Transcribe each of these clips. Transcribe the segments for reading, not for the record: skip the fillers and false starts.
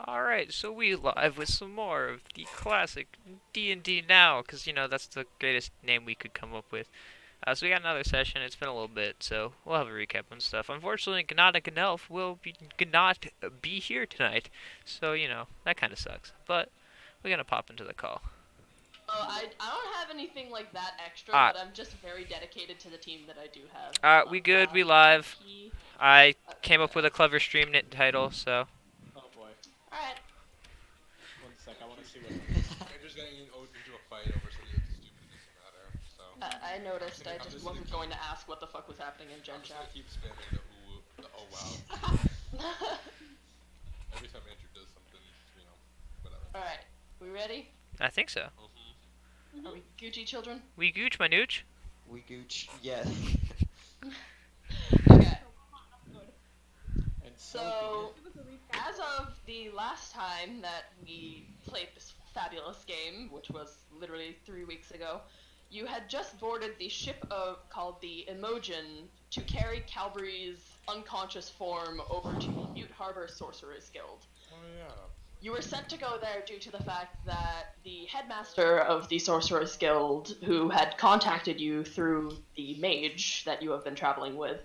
Alright, so we live with some more of the classic D&D now, because, that's the greatest name we could come up with. So we got another session, it's been a little bit, so we'll have a recap and stuff. Unfortunately, Gnada Gnelf not be here tonight, so, that kind of sucks. But, we're gonna pop into the call. I don't have anything like that extra, Ah. but I'm just very dedicated to the team that I do have. We good, we live. I came up with a clever stream title, so. Oh boy. Alright. One sec, I want to see what. Andrew's getting into a fight over something that's stupid and doesn't matter. So. I noticed. I just wasn't going to ask what the fuck was happening in Gen I'm just Chat. gonna keep spamming the oh wow. Every time Andrew does something, whatever. Alright. We ready? I think so. Are we Gucci children? We gooch, my nooch. We gooch, yes. Okay. And So, as of the last time that we played this fabulous game, which was literally 3 weeks ago, you had just boarded the ship called the Imogen to carry Calvary's unconscious form over to the Mute Harbor Sorcerers Guild. Oh yeah. You were sent to go there due to the fact that the headmaster of the Sorcerers Guild, who had contacted you through the mage that you have been traveling with,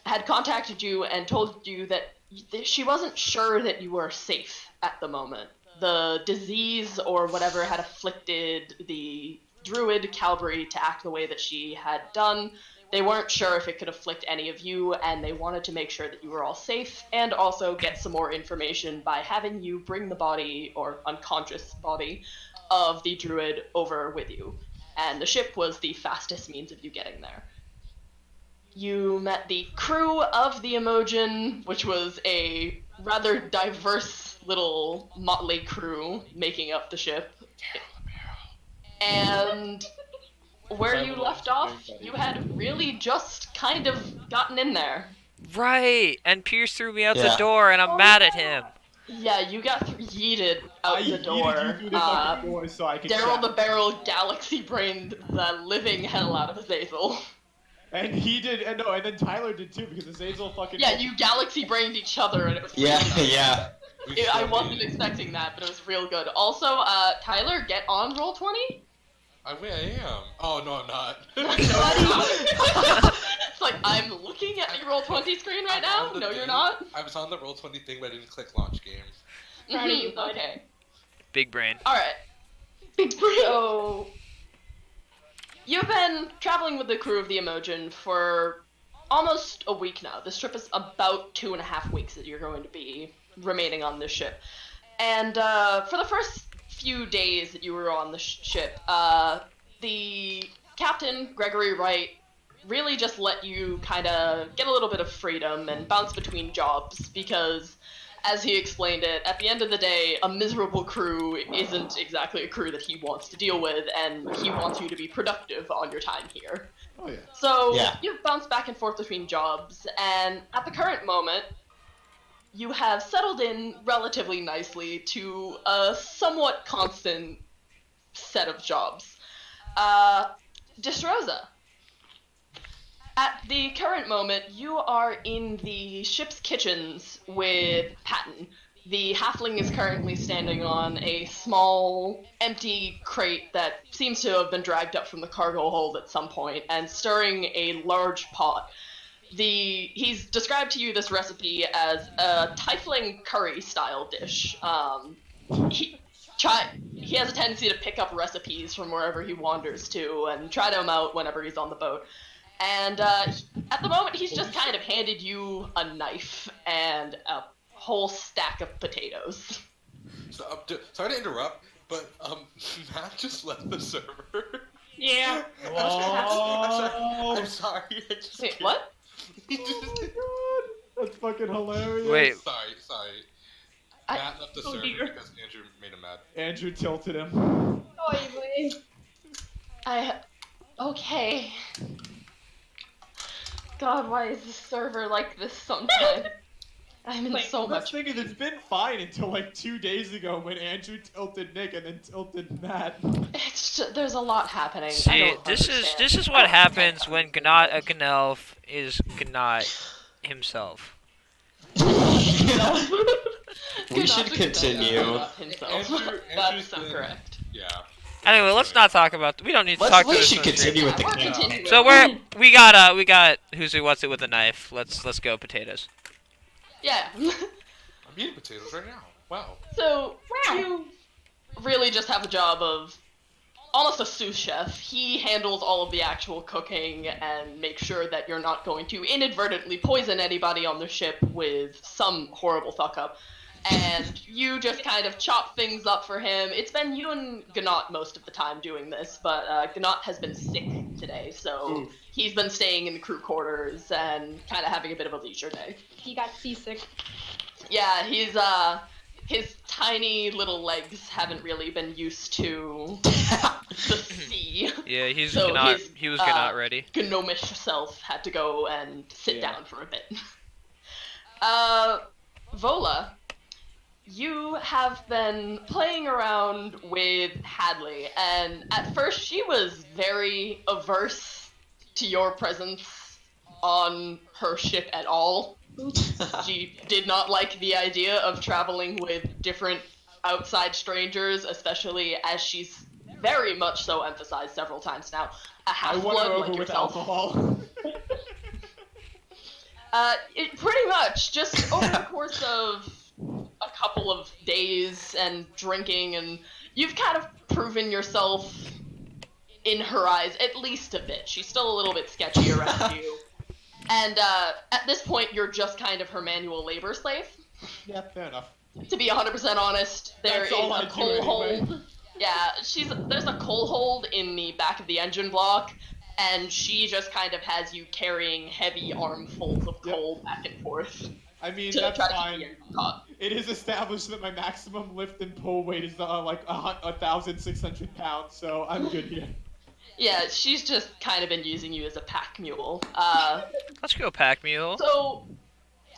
had contacted you and told you that she wasn't sure that you were safe at the moment. The disease or whatever had afflicted the druid Calvary to act the way that she had done. They weren't sure if it could afflict any of you, and they wanted to make sure that you were all safe, and also get some more information by having you bring the body, or unconscious body, of the druid over with you. And the ship was the fastest means of you getting there. You met the crew of the Imogen, which was a rather diverse little motley crew making up the ship. And where you left off, you had really just kind of gotten in there. Right, and Pierce threw me out the Yeah. door, and I'm mad at him. Yeah, you got yeeted out the door. I yeeted you through the fucking door so I could Daryl chat. the Barrel galaxy brained the living hell out of Azazel. And he did, and no, and then Tyler did too, because Azazel fucking. Yeah, you galaxy brained each other, and it was Yeah, really yeah. I wasn't expecting that, but it was real good. Also, Tyler, get on Roll20. I am. Oh no, I'm not. It's like, I'm looking at your Roll20 screen right now? No, you're not? I was on the Roll20 thing, but I didn't click launch games. Proud of you, okay. Big brain. Alright. So, you've been traveling with the crew of the Imogen for almost a week now. This trip is about 2.5 weeks that you're going to be remaining on this ship. And for the first few days that you were on the ship, the captain, Gregory Wright, really just let you kind of get a little bit of freedom and bounce between jobs because, as he explained it, at the end of the day, a miserable crew isn't exactly a crew that he wants to deal with, and he wants you to be productive on your time here. Oh yeah. So, Yeah. you've bounced back and forth between jobs, and at the current moment, you have settled in relatively nicely to a somewhat constant set of jobs. Destroza. At the current moment, you are in the ship's kitchens with Patton. The halfling is currently standing on a small, empty crate that seems to have been dragged up from the cargo hold at some point, and stirring a large pot. He's described to you this recipe as a Tiefling curry-style dish. He has a tendency to pick up recipes from wherever he wanders to and try them out whenever he's on the boat. And at the moment, he's just kind of handed you a knife and a whole stack of potatoes. So, sorry to interrupt, but Matt just left the server. Yeah. Oh. I'm sorry. I just Wait, can't. what? He just- Oh my god, that's fucking hilarious. Wait. Sorry. I- Matt left the server dear. because Andrew made him mad. Andrew tilted him. Okay. God, why is this server like this sometimes? I'm in so Let's much. think it's been fine until like 2 days ago when Andrew tilted Nick and then tilted Matt. It's just, there's a lot happening. I See, don't this understand. is what happens when Gnelf is Gnat himself. We we should not defend continue. himself. Andrew's That's been- correct. Yeah. Anyway, let's not talk about. We don't need to talk to We this should on stream. continue with the We're game. continuing. So we got who's who what's it with a knife. Let's go potatoes. Yeah. I'm eating potatoes right now. Wow. So you really just have a job of almost a sous chef. He handles all of the actual cooking and makes sure that you're not going to inadvertently poison anybody on the ship with some horrible fuck up. And you just kind of chop things up for him. It's been you and Gnat most of the time doing this, but Gnat has been sick today, so he's been staying in the crew quarters and kind of having a bit of a leisure day. He got seasick. Yeah, his tiny little legs haven't really been used to the sea. Yeah, So he was not ready. Gnomish self had to go and sit Yeah. down for a bit. Vola, you have been playing around with Hadley, and at first she was very averse to your presence on her ship at all. She did not like the idea of traveling with different outside strangers, especially as she's very much so emphasized several times now. A I won her half-blood over like with yourself. alcohol. Pretty much, just over the course of a couple of days and drinking, and you've kind of proven yourself in her eyes at least a bit. She's still a little bit sketchy around you. And at this point, you're just kind of her manual labor slave. Yeah, fair enough. To be 100% honest, there That's is all I a do coal anyway. hold. Yeah, there's a coal hold in the back of the engine block, and she just kind of has you carrying heavy armfuls of coal back and forth I mean, to that's try to keep fine. the engine hot. It is established that my maximum lift and pull weight is like 1,600 pounds, so I'm good here. Yeah, she's just kind of been using you as a pack mule. Let's go pack mule. So,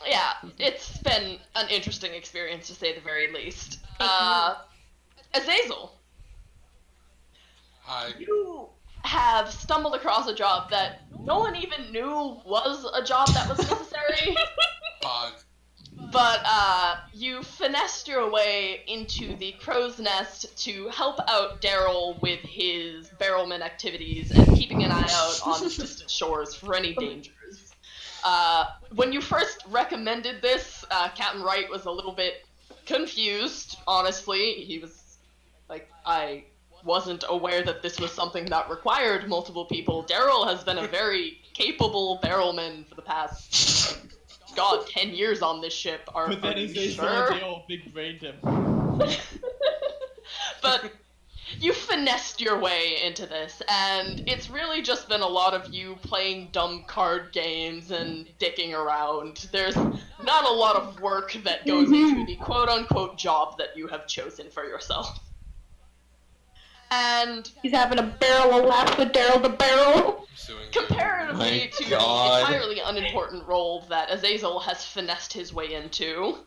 yeah, it's been an interesting experience to say the very least. Azazel, Hi. you have stumbled across a job that no one even knew was a job that was necessary, Bog. but you finessed your way into the crow's nest to help out Daryl with his barrelman activities and keeping an eye out on the distant shores for any dangers. When you first recommended this, Captain Wright was a little bit confused, honestly. He was like, I wasn't aware that this was something that required multiple people. Daryl has been a very capable barrelman for the past, 10 years on this ship. Are But then you as they sure? they all big brained him. But you finessed your way into this, and it's really just been a lot of you playing dumb card games and dicking around. There's not a lot of work that goes into the quote-unquote job that you have chosen for yourself. And He's having a barrel of laughs with Daryl the Barrel. comparatively My to God. the entirely unimportant role that Azazel has finessed his way into,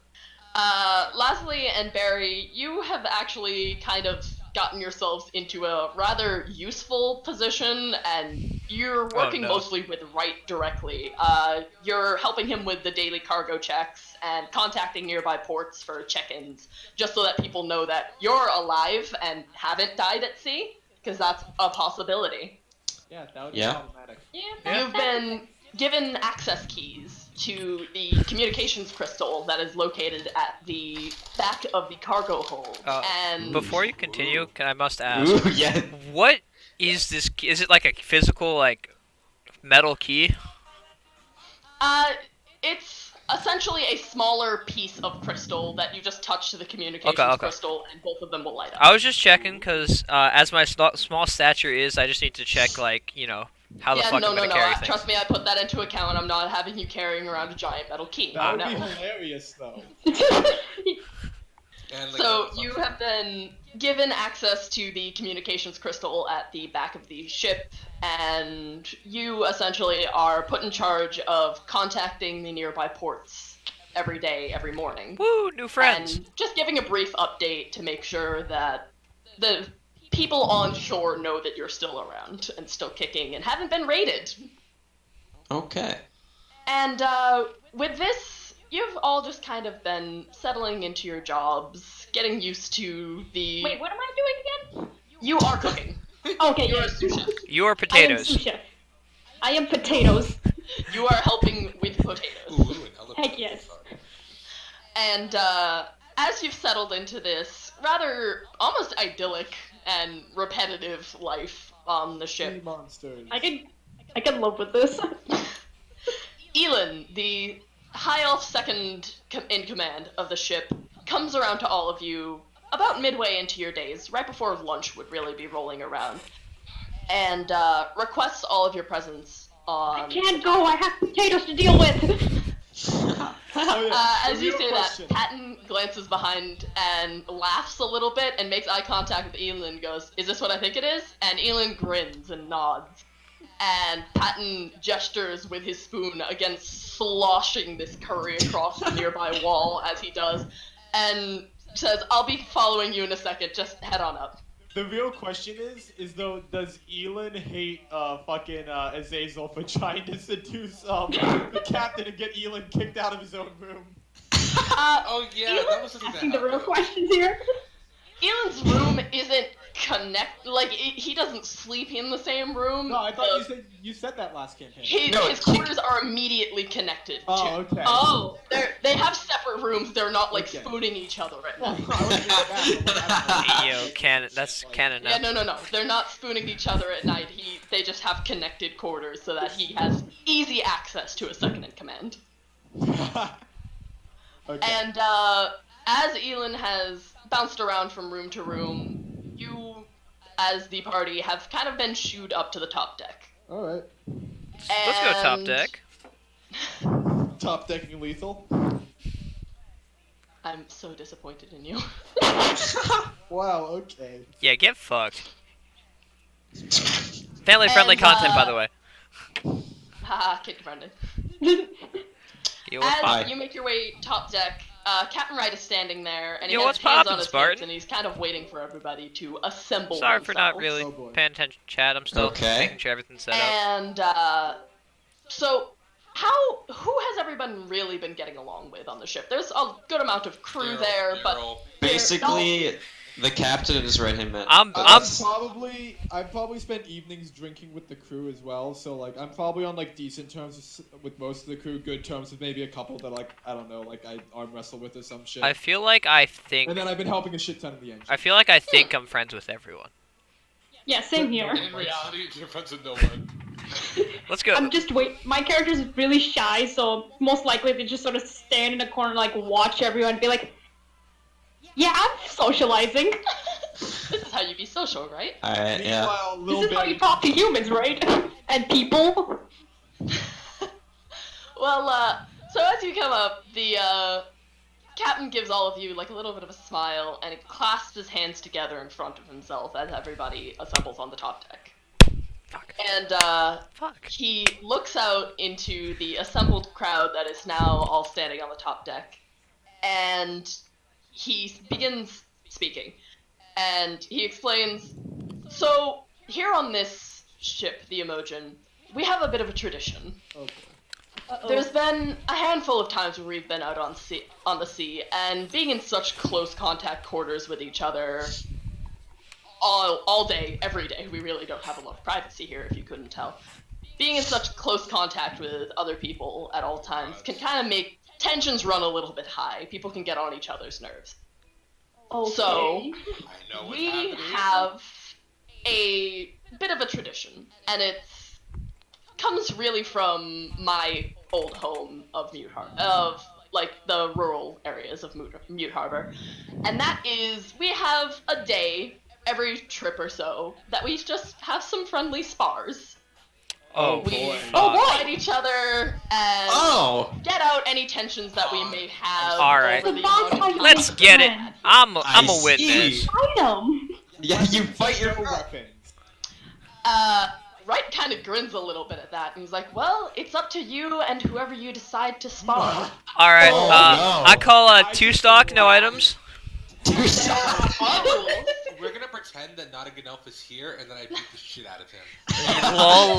Leslie and Barry, you have actually kind of gotten yourselves into a rather useful position, and you're working no. mostly with Wright directly. You're helping him with the daily cargo checks and contacting nearby ports for check-ins, just so that people know that you're alive and haven't died at sea, because that's a possibility. Yeah, that would Yeah. be problematic. Yeah. You've been given access keys to the communications crystal that is located at the back of the cargo hold. And Before you continue, I must ask, Ooh, yeah. what is this? Is it like a physical, like, metal key? it's essentially a smaller piece of crystal that you just touch to the communications Okay. crystal, and both of them will light up. I was just checking because, as my small stature is, I just need to check, like, you know, how the fuck no, I'm gonna carry things. Trust me, I put that into account. I'm not having you carrying around a giant metal key. That would No. be hilarious, though. And, like, So you have been given access to the communications crystal at the back of the ship, and you essentially are put in charge of contacting the nearby ports every day, every morning. Woo, new friends. And just giving a brief update to make sure that the people on shore know that you're still around and still kicking and haven't been raided. Okay. And with this you've all just kind of been settling into your jobs, getting used to the. Wait, what am I doing again? You are cooking. Okay, You're a yes. sous chef. You are I am potatoes. sous chef. I am potatoes. You are helping with potatoes. Ooh, an elephant. Heck yes. And as you've settled into this rather almost idyllic and repetitive life on the Sea ship, monsters. I can live with this. Elin, the high elf second in command of the ship, comes around to all of you about midway into your days, right before lunch would really be rolling around, and requests all of your presence I on. can't go. I have potatoes to deal with. Oh, yeah. As you Real say question. that, Patton glances behind and laughs a little bit and makes eye contact with Elin and goes, "Is this what I think it is?" And Elin grins and nods. And Patton gestures with his spoon against sloshing this curry across the nearby wall as he does, and says, "I'll be following you in a second, just head on up." The real question is though, does Elin hate fucking Azazel for trying to seduce the captain and get Elin kicked out of his own room? Oh yeah, that was the thing that Asking the real happened. questions here. Elin's room isn't he doesn't sleep in the same room. No, I thought you said that last campaign. His quarters are immediately connected to. Oh, okay. Oh. They have separate rooms. They're not like Okay. spooning each other at Well, night. I wasn't doing that, Yo, that's canon Yeah, now. no. They're not spooning each other at night. They just have connected quarters so that he has easy access to a second in command. Okay. And as Elin has bounced around from room to room, you, as the party, have kind of been shooed up to the top deck. All right. Let's go top And deck. Top decking lethal. I'm so disappointed in you. Wow. Okay. Yeah, get fucked. Family friendly And, content, by the way. Haha, kid Brendan. Yo, what's As poppin'? you make your way top deck, Captain Wright is standing there, and he Yo, has what's his hands poppin', on his Spartan? hips, and he's kind of waiting for everybody to assemble Sorry for not themselves. really Oh, boy. paying attention to chat. I'm still Okay. making sure everything's set up. And so who has everyone really been getting along with on the ship? There's a good amount of crew there, but Basically, the captain and his right-hand man. I'm I've probably spent evenings drinking with the crew as well, so like I'm probably on like decent terms with most of the crew, good terms with maybe a couple that like I don't know, like I arm wrestle with or some shit. I feel like I think And then I've been helping a shit ton of the engine. I feel like I think I'm friends with everyone. Yeah, same here. In reality, you're friends with no one. Let's go. I'm just my character's really shy, so most likely they just sort of stand in a corner, like watch everyone, be like, "Yeah, I'm socializing. this is how you be social, right? Alright, yeah. Meanwhile, This little is how you bit. talk to humans, right? And people." Well, so as you come up, the captain gives all of you like a little bit of a smile, and he clasps his hands together in front of himself as everybody assembles on the top deck. Fuck. And Fuck. he looks out into the assembled crowd that is now all standing on the top deck, and he begins speaking. And he explains, "So, here on this ship, the Emotion, we have a bit of a tradition. Okay. There's been a handful of times where we've been out on the sea, and being in such close contact quarters with each other all day, every day. We really don't have a lot of privacy here, if you couldn't tell. Being in such close contact with other people at all times can kind of make tensions run a little bit high. People can get on each other's nerves. Okay. So, I know what's we happening. have a bit of a tradition, and it comes really from my old home of the rural areas of Mute Harbor, and that is we have a day every trip or so that we just have some friendly spars. Oh We boy. fight each other and Oh! get out any tensions that we may have. Alright. over the Bonfire. emotions. Let's get it. I'm a I witness. see. Item. Yeah, you fight your... weapons. Wright kind of grins a little bit at that, and he's like, "Well, it's up to you and whoever you decide to spar." All right. Oh, no. I call two stock, no items. Our rules. We're gonna pretend that Nottingham Elf is here, and then I beat the shit out of him. Lol.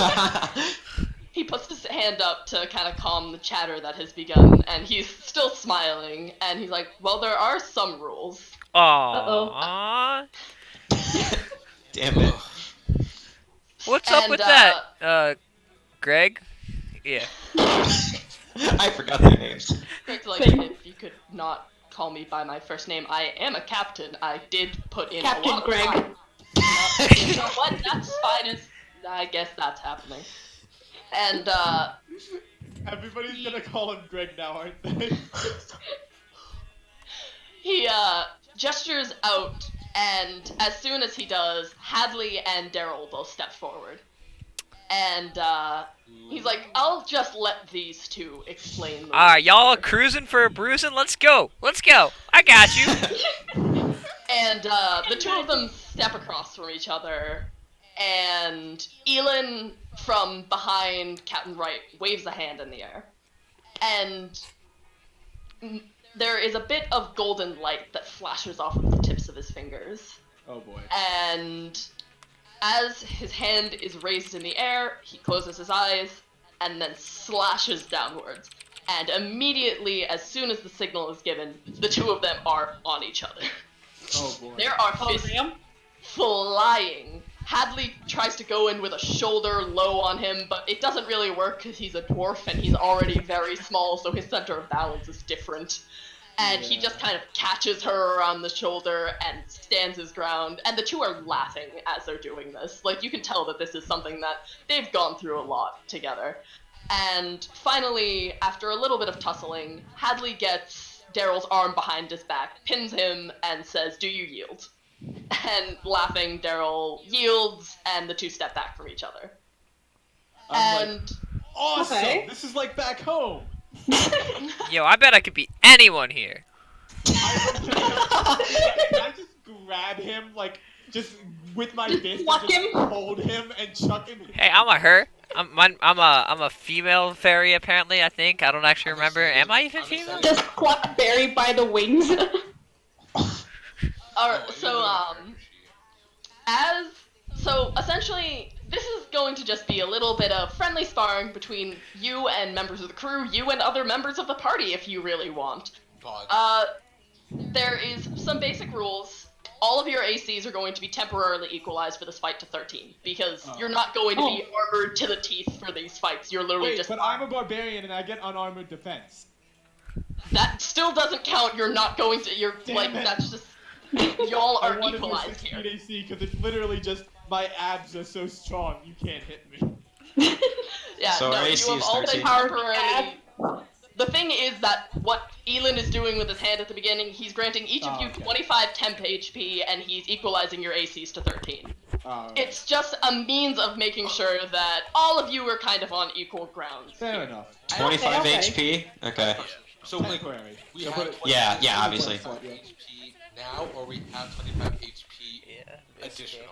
He puts his hand up to kind of calm the chatter that has begun, and he's still smiling, and he's like, well, there are some rules. Aww. Damn it. What's up And, with that? Greg? Yeah. I forgot their names. Greg's like, Same. if you could not call me by my first name, I am a captain. I did put in Captain a lot Greg. of time. You know what? That's fine. I guess that's happening. And, Everybody's gonna call him Greg now, aren't they? he, gestures out, and as soon as he does, Hadley and Daryl both step forward. And, he's like, I'll just let these two explain the rules Y'all here." cruising for a bruising? Let's go. Let's go. I got you. And, the two of them step across from each other, and Elin, from behind Captain Wright, waves a hand in the air. And there is a bit of golden light that flashes off of the tips of his fingers. Oh boy. And as his hand is raised in the air, he closes his eyes and then slashes downwards. And immediately, as soon as the signal is given, the two of them are on each other. Oh boy. There are Oh, fists damn. flying. Hadley tries to go in with a shoulder low on him, but it doesn't really work because he's a dwarf and he's already very small, so his center of balance is different. And he just kind of catches her around the shoulder and stands his ground, and the two are laughing as they're doing this. Like, you can tell that this is something that they've gone through a lot together. And finally, after a little bit of tussling, Hadley gets Daryl's arm behind his back, pins him, and says, "Do you yield?" And laughing, Daryl yields, and the two step back from each other. I'm And awesome! Okay. This is like back home! Yo, I bet I could beat anyone here. Can I just grab him, like, just with my fist Pluck and just him? hold him and chuck him? Hey, I'm a her. I'm a female fairy apparently. I think I don't actually remember. Am I even female? Just pluck Barry by the wings. Alright, so essentially, this is going to just be a little bit of friendly sparring between you and members of the crew, you and other members of the party if you really want. God. There is some basic rules. All of your ACs are going to be temporarily equalized for this fight to 13, because you're not going to be armored to the teeth for these fights. You're literally Wait, just... but I'm a barbarian and I get unarmored defense. That still doesn't count. You're not going to... You're, Damn like, it. that's just... Y'all I are wanted equalized your 16 here. AC because it's literally just my abs are so strong you can't hit me. Yeah, So no, our you AC have is all been 13. temporarily... The thing is that what Elin is doing with his hand at the beginning, he's granting each of you 25 temp HP, and he's equalizing your ACs to 13. It's just a means of making sure that all of you are kind of on equal ground. Fair enough. 25 Okay. HP? Okay. So, like, Temporary. we So have put it- 25 Yeah, obviously. HP now, or we have 25 HP additional?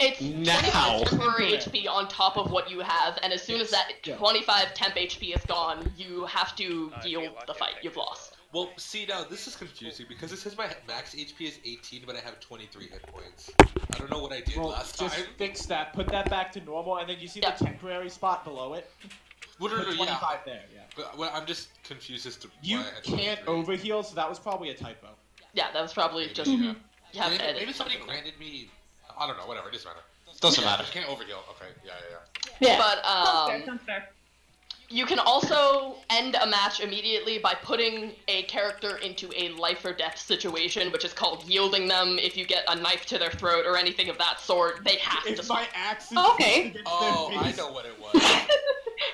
It's Now. 25 temporary HP on top of what you have, and as soon as that Yeah. 25 temp HP is gone, you have to yield the fight. You've lost. Well, see, now this is confusing because it says my max HP is 18, but I have 23 hit points. I don't know what I did Well, last just time. fix that. Put that back to normal, and then you see Yeah. the temporary spot below it. Well, no, Put no, 25 yeah. there, yeah. But well, I'm just confused as to You why I had can't 23. overheal, so that was probably a typo. Yeah, that was probably Maybe, just... yeah. You have to Maybe, edit. maybe somebody granted me. I don't know. Whatever. It doesn't matter. Doesn't matter. I can't overheal. Okay. Yeah. Yeah. But, Sounds fair. you can also end a match immediately by putting a character into a life or death situation, which is called yielding them. If you get a knife to their throat or anything of that sort, they have to If stop. my axe is Okay. against Oh, their I face. know what it was.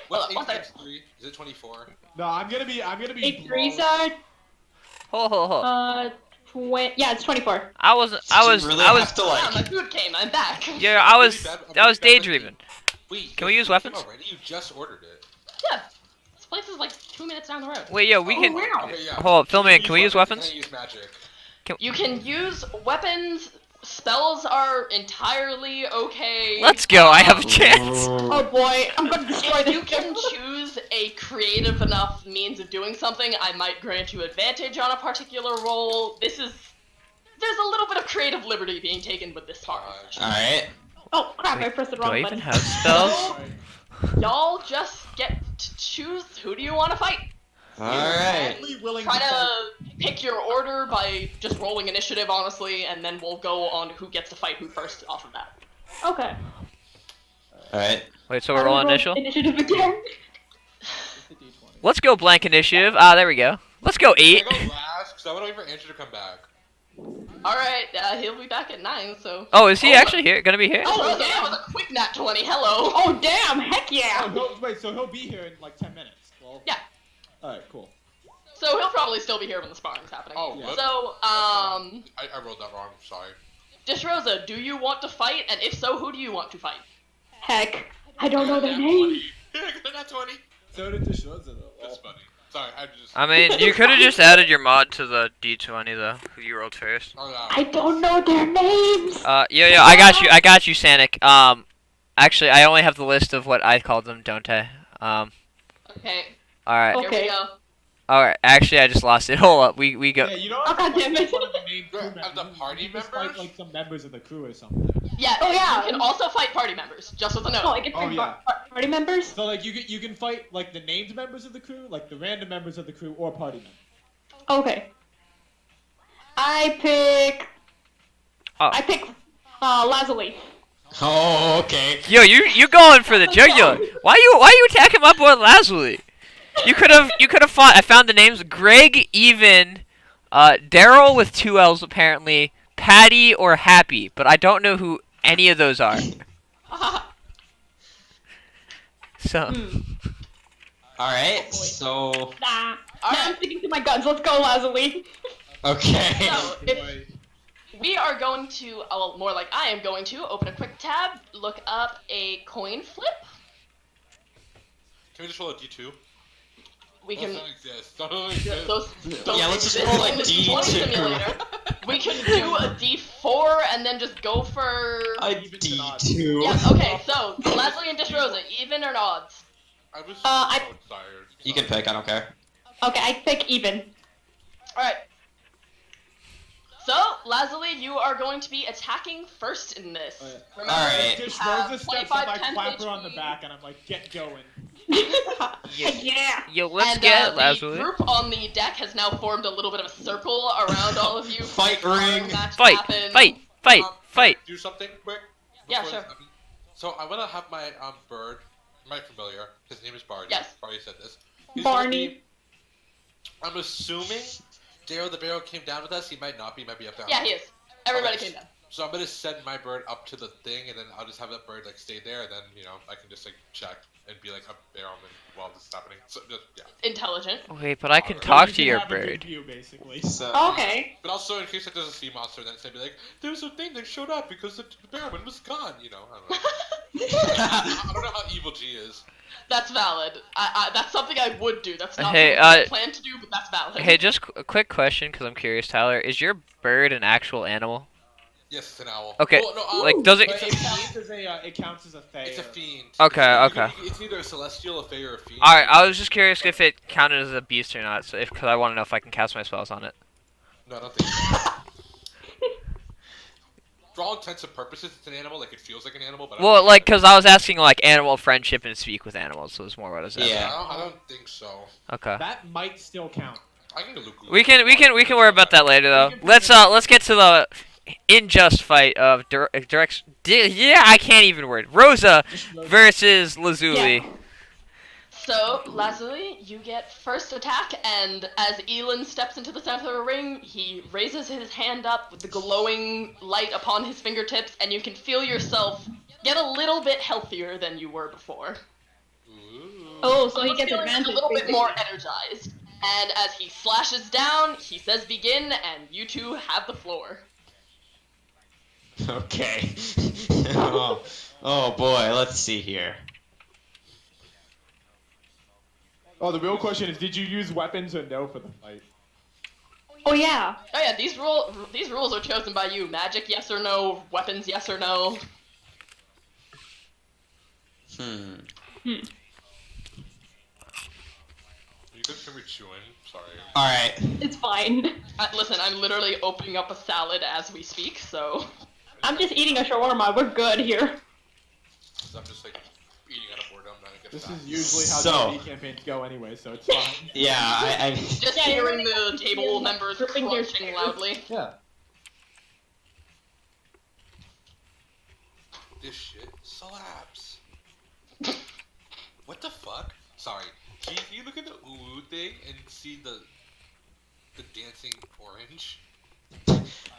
Well, What's 8 one times second. 3? Is it 24? No, I'm gonna be. 8 threes brawling. are, yeah, it's 24. I was Did you really have to, Ah, my like... food came. I'm back. Yeah, I was Really bad- I'm I was really bad with daydreaming. Wait. Can your we use food came weapons? Already? You just ordered it. Yeah. This place is like 2 minutes down the road. Wait, yo, we can. wow. Okay, yeah. Hold up, Philman, can we use Can weapons? I use magic? You can use weapons. Spells are entirely okay. Let's go. I have a chance. Oh boy, I'm gonna destroy If this. you can choose a creative enough means of doing something, I might grant you advantage on a particular roll. There's a little bit of creative liberty being taken with this part. Alright. Oh crap, I pressed the Do wrong I button. even have spells? y'all just get to choose who do you want to fight. Alright. Totally willing Try to fight. to pick your order by just rolling initiative, honestly, and then we'll go on who gets to fight who first off of that. Okay. Alright. Wait, so we're rolling initial? Initiative again. It's the D20. Let's go blank initiative. Ah, there we go. Let's go 8. I go last because I want to wait for Andrew to come back. Alright, he'll be back at 9, so. Oh, is he actually here? Gonna be here? Oh, Oh, Rosa, that damn. was a quick nat 20, hello! Oh damn! Heck yeah! Wait, so he'll be here in like 10 minutes. Well, Yeah. Alright, cool. So he'll probably still be here when the sparring's happening. Oh, Yeah. what? So, I rolled that wrong. Sorry. Dish Rosa, do you want to fight? And if so, who do you want to fight? Heck, I don't know their Nat names. 20. I got a nat 20. So did Deshoza though. That's funny. Sorry, I just. I mean, you could have just added your mod to the D20 though. Who you rolled first? Oh, no. I don't know their names. Yeah, I got you, Sanic. Actually, I only have the list of what I called them, don't I? Okay, Alright. Okay. here we go. Alright, actually, I just lost it. Hold up, we go. Yeah, you know Oh, God damn it. one of the main crew Of members. the party You just members? fight like some members of the crew or something. Yeah, Oh, yeah. you can also fight party members, just with a note. Oh, I can Oh, find yeah. party members. So like you can fight like the named members of the crew, like the random members of the crew, or party members. Okay. I pick. Oh. I pick. Lazuli. Oh, okay. Yo, you going for the jugular? Why you attacking my boy Lazuli? You could have fought. I found the names: Greg, Even, Daryl with 2 L's apparently, Patty or Happy, but I don't know who any of those are. So. Alright, so. Nah. Now I'm Alright, sticking to my guns. Let's go, Lazuli. Okay. so if we are going to, well, more like I am going to, open a quick tab, look up a coin flip. Can we just roll a D2? We Those can. don't exist. Those exist. Those don't Yeah, let's just exist roll a in the D2. D20 simulator. We can do a D4 and then just go for. A D2. Yeah, okay, so Leslie and Dish Rosa, even or odds? I was I- so tired. You can pick, I don't care. Okay, I pick even. Alright. So, Lazuli, you are going to be attacking first in this. Alright. Remember, Alright. you Dish have Rosa steps 25 up, I temp clap her on the HP. back, and I'm like, get going. Yeah. Yo, let's And get the Lazuli. group on the deck has now formed a little bit of a circle around all of you. for Fight the sparring ring. match to Fight, happen. fight. Can I do something quick? Yeah, before sure. this happens? So I want to have my bird, my familiar. His name is Barney. Yes. Barney said this. He's gonna Barney. be- I'm assuming Daryl the Barrel came down with us. He might not be. Might be up there. Yeah, he is. Everybody Okay. came down. So I'm gonna send my bird up to the thing, and then I'll just have that bird like stay there, and then I can just like check and be like a Barrelman while this is happening. So just yeah. Intelligent. Wait, but I can So talk You to can your have a good bird. view, basically. So. Okay. But also in case like, there's a sea monster, then it's gonna be like there's a thing that showed up because the Barrelman was gone. I don't know. I don't know how evil G is. That's valid. That's something I would do. That's not Hey, something I plan to do, but that's valid. Hey, just a quick question, because I'm curious, Tyler. Is your bird an actual animal? Yes, it's an owl. Okay, Well, no, like, does it... But it counts as a fae. It's a fiend. Okay, It's okay. It's either a celestial, a fae, or a fiend. Alright, I was just curious if it counted as a beast or not, so because I want to know if I can cast my spells on it. No, I don't think so. For all intents and purposes, it's an animal. Like it feels like an animal, but I don't Well, think like, it- because I was asking, like, animal friendship and speak with animals, so it's more what is that? Yeah. I don't think so. Okay. That might still count. I can go look. We can worry about that later, though. Let's get to the unjust fight of yeah, I can't even word. Rosa versus Lazuli. So, Lazuli, you get first attack, and as Elon steps into the center of the ring, he raises his hand up with the glowing light upon his fingertips, and you can feel yourself get a little bit healthier than you were before. Ooh. Oh, so he Almost gets feeling advantage. a little bit basically. more energized. And as he slashes down, he says begin, and you two have the floor. Okay. oh boy, let's see here. Oh, the real question is, did you use weapons or no for the fight? Oh yeah. Oh yeah, these rules are chosen by you. Magic, yes or no. Weapons, yes or no. You could hear me chewing. Sorry. Alright. It's fine. Listen, I'm literally opening up a salad as we speak, so... I'm just eating a shawarma. We're good here. I'm just like eating out of boredom, not This is usually how So- D&D campaigns go anyway, so it's fine. Yeah, I Just Yeah, hearing everybody the table members gripping their crunching chairs. loudly. Yeah. This shit slaps. What the fuck? Sorry. Can you look at the ooh thing and see the dancing orange?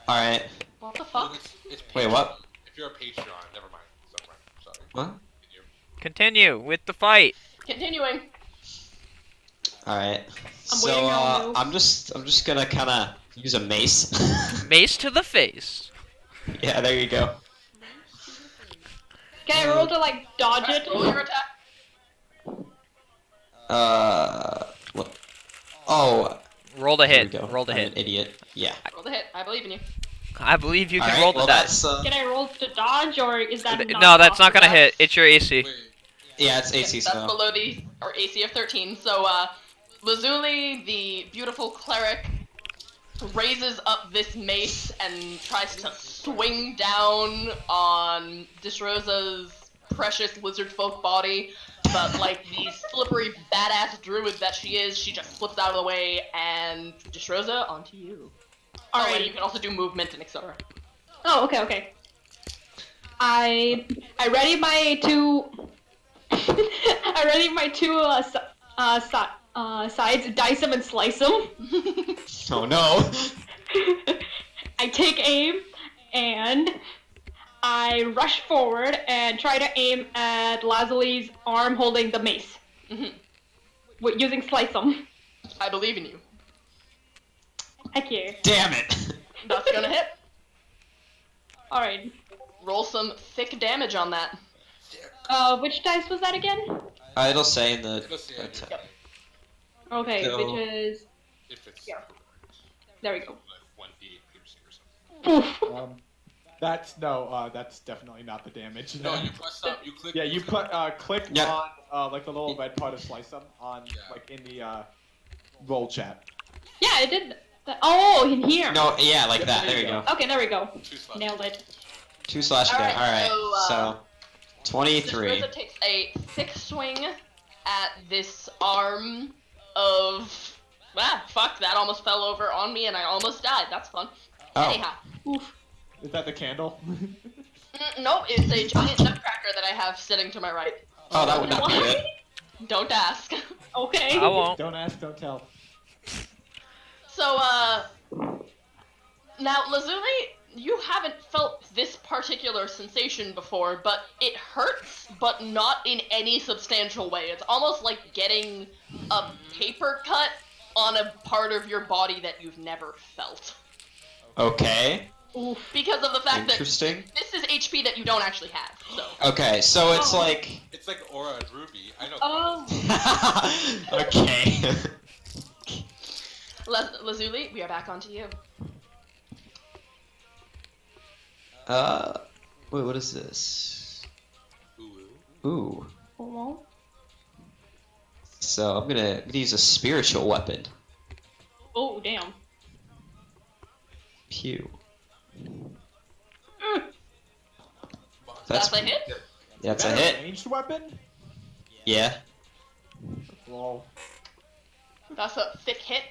Alright. What the Well, fuck? it's Wait, what? Patreon. If you're a Patreon, never mind. Sorry. What? Continue with the fight. Continuing. Alright. So waiting on you. I'm just gonna kinda use a mace. Mace to the face. Yeah, there you go. Can I roll to like dodge it? Roll your attack. What? Oh, Roll to there we hit. go. Roll to I'm hit. an idiot. Yeah. Roll the hit. I believe in you. I believe you can Alright, roll the well, dice. that's, Can I roll to dodge, or is that not No, that's not possible? gonna hit. It's your AC. Wait. yeah, it's AC, That's so. below the or AC of 13. So Lazuli, the beautiful cleric, raises up this mace and tries to swing down on Disrosa's precious lizard folk body. But like the slippery badass druid that she is, she just slips out of the way and Disrosa, onto you. Oh, and Alright. you can also do movement and etc. Oh, okay. I ready my two. I ready my two sides, dice them and slice them. Oh no. I take aim and I rush forward and try to aim at Lazuli's arm holding the mace. Mhm. Using slice them. I believe in you. Heck yeah. Damn it. That's gonna hit. Alright. Roll some thick damage on that. Which dice was that again? It'll say in the. Let's see. attack. Okay, So- which is. If it's Yeah. There we go. like 1d8 piercing or something. Oof. That's definitely not the damage. No, you press up. You click. Yeah, you put click Yeah. on like the little red part of slice them on Yeah. like in the roll chat. Yeah, I did that. Oh, in here. No, yeah, like Yep, that. there There you you go. go. Okay, there we go. 2 slots. Nailed it. 2 slash Alright, again. Alright. so, So, 23. Disrosa takes a thick swing at this arm of. Ah, fuck, that almost fell over on me and I almost died. That's fun. Oh. Anyhow. Oof. Is that the candle? Nope, it's a giant nutcracker that I have sitting to my right. Oh, that would not be it. Don't ask. Okay. I won't. Don't ask, don't tell. So, now, Lazuli, you haven't felt this particular sensation before, but it hurts, but not in any substantial way. It's almost like getting a paper cut on a part of your body that you've never felt. Okay. Oof. Because of the fact that Interesting. this is HP that you don't actually have, so. Okay, so it's Oh. like. It's like Aura and Ruby. I know. Oh. Okay. Lazuli, we are back onto you. Wait, what is this? Ooh. Ooh. Oh. So I'm gonna use a spiritual weapon. Oh, damn. Pew. That's a hit? That's a Is that hit. Ranged weapon? Yeah. Lol. That's a thick hit.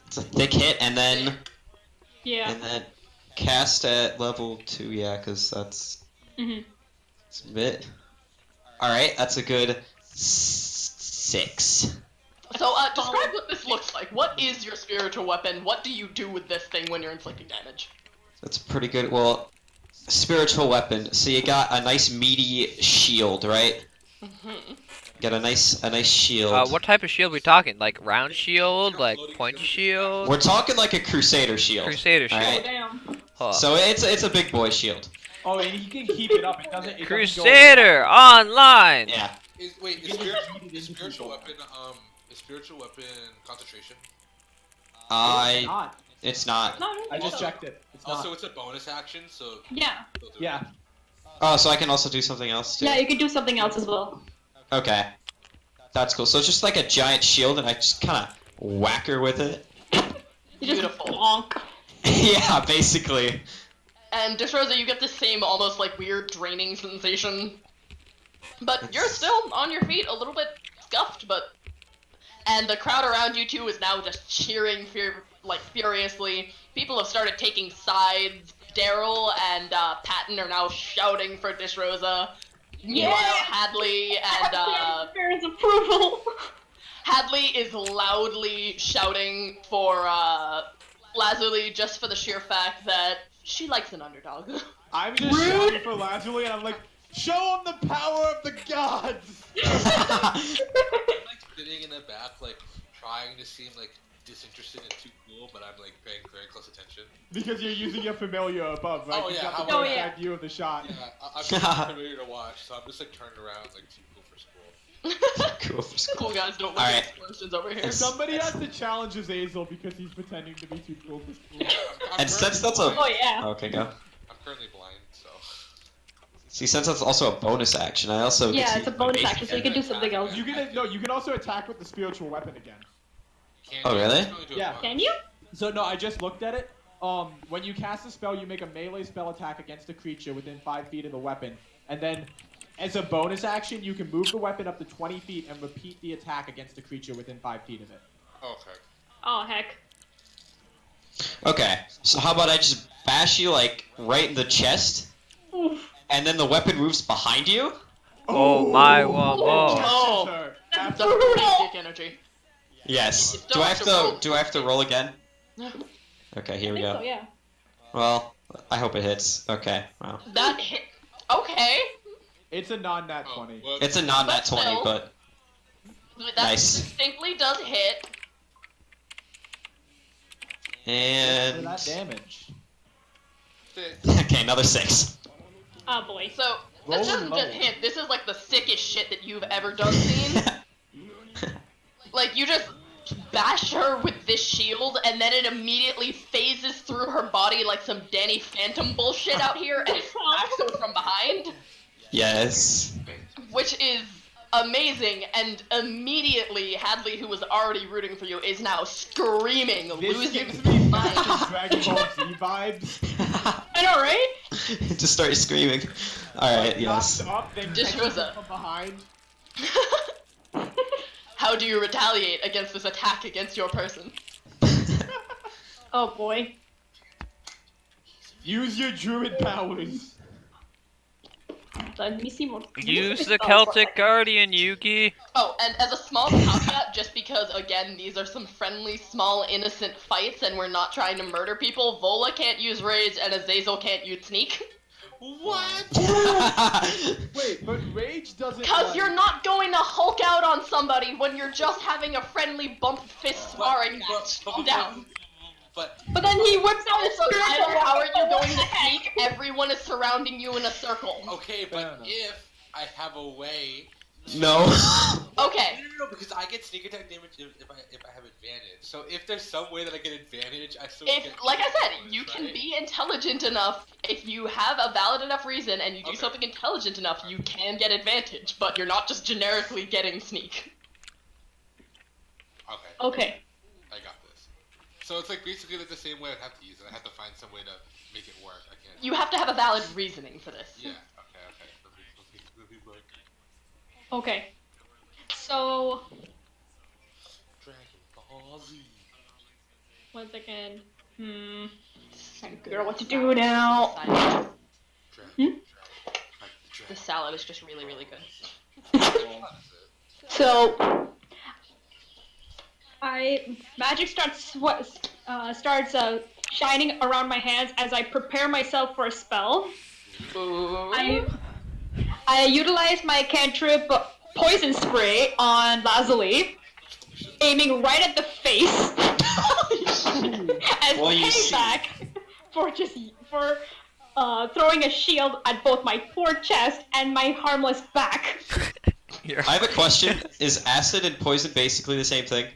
It's a thick hit, and then Yeah. cast at level 2. Yeah, because that's Mhm. a bit. All right, that's a good 6. So, describe what this looks like. What is your spiritual weapon? What do you do with this thing when you're inflicting damage? That's pretty good. Well, spiritual weapon. So you got a nice meaty shield, right? Mm-hmm. Got a nice shield. What type of shield we talking? Like round shield? Like point shield? We're talking like a crusader shield. Crusader shield. Oh, Alright. damn. Huh. So it's a big boy shield. Oh, and you can keep it up. It doesn't. It Crusader online. Yeah. Wait, You is can just spiritual, beat it is into spiritual people. weapon is spiritual weapon concentration? It's not. It's not. No, I just no. checked it. It's not. Also, it's a bonus action, so. Yeah. they'll do it. Yeah. Oh, so I can also do something else too. Yeah, you could do something else as well. Okay. That's cool. So it's just like a giant shield, and I just kind of whack her with it. You just Beautiful. bonk. Yeah, basically. And Disrosa, you get the same almost like weird draining sensation. But you're still on your feet, a little bit scuffed, and the crowd around you two is now just cheering furiously. People have started taking sides. Daryl and Patton are now shouting for Dishrosa. Meanwhile, Hadley and Parents' approval. Hadley is loudly shouting for Lazuli just for the sheer fact that she likes an underdog. I'm just shouting for Lazuli, and I'm like, show him the power of the gods! Like sitting in the back, like trying to seem like disinterested and too cool, but I'm like paying very close attention. Because you're using your familiar above, right? Oh, You yeah, got how the about bird's that? eye view of the shot. Yeah, I'm just familiar to watch, so I'm just like turned around like too cool for school. Cool. Cool guys don't All like right. explosions over here. It's- Somebody has to challenge Azazel because he's pretending to be too cool for school. And since that's Oh a yeah. okay, go. I'm currently blind, so. See, since that's also a bonus action, I also get Yeah, to it's a bonus action, so you can do something else. You can also attack with the spiritual weapon again. Can't Oh, do it. really? It's only doing Yeah. one. Can you? So no, I just looked at it. When you cast a spell, you make a melee spell attack against a creature within 5 feet of the weapon, and then, as a bonus action, you can move the weapon up to 20 feet and repeat the attack against a creature within 5 feet of it. Okay. Oh heck. Okay, so how about I just bash you like right in the chest, Oof. and then the weapon moves behind you? Oh my whoa. Oh. Sir, That's absolutely. pretty dick energy. Yes. You Do still I have have to roll. to? Do I have to roll again? Okay, here I we think go. so, yeah. Well, I hope it hits. Okay, wow. That hit. Okay. It's a non-nat Oh, 20. well, It's a non-nat But 20, still. but That Nice. distinctly does hit. For and that damage. okay, another 6. Oh boy. So Roll this doesn't low. just hit. This is like the sickest shit that you've ever done seen. Like you just bash her with this shield, and then it immediately phases through her body like some Danny Phantom bullshit out here, and smacks her from behind, Yes. which is amazing. And immediately, Hadley, who was already rooting for you, is now screaming, This losing gives his me mind. massive Dragon Ball Z vibes. I know, right? Just start screaming. All right. Knocks Yes. up, then Just catches was a- him from behind. How do you retaliate against this attack against your person? Oh boy. Use your druid powers. Let me see more. Use the Celtic Guardian, Yugi. Oh, and as a small caveat, just because, again, these are some friendly, small, innocent fights and we're not trying to murder people, Vola can't use Rage and Azazel can't use Sneak. What? Wait, but rage doesn't. Because you're not going to Hulk out on somebody when you're just having a friendly bump fist sparring match. Calm down. But But then he whips out his Also, spiritual either how are you weapon. going to sneak? Everyone is surrounding you in a circle. okay, Fair but enough. if I have a way. No. Okay. No, because I get sneak attack damage if I have advantage. So if there's some way that I get advantage, I still If, get. like I said, bonus, you can right? be intelligent enough. If you have a valid enough reason and you do Okay. something intelligent enough, you can get advantage. But you're not just generically getting sneak. Okay, Okay. I got this. So it's like basically like the same way I'd have to use it. I have to find some way to make it work. I can't. You have to have a valid reasoning for this. Yeah. Okay. Let me look. Okay. So Dragon Ball Z. 1 second. Trying to Good figure out what to do now. Dragon. Hmm? The salad is just really, really good. So magic starts shining around my hands as I prepare myself for a spell. Ooh. I utilize my cantrip poison spray on Lazuli, aiming right at the face as Well, you see. payback for throwing a shield at both my poor chest and my harmless back. I have a question. Is acid and poison basically the same thing?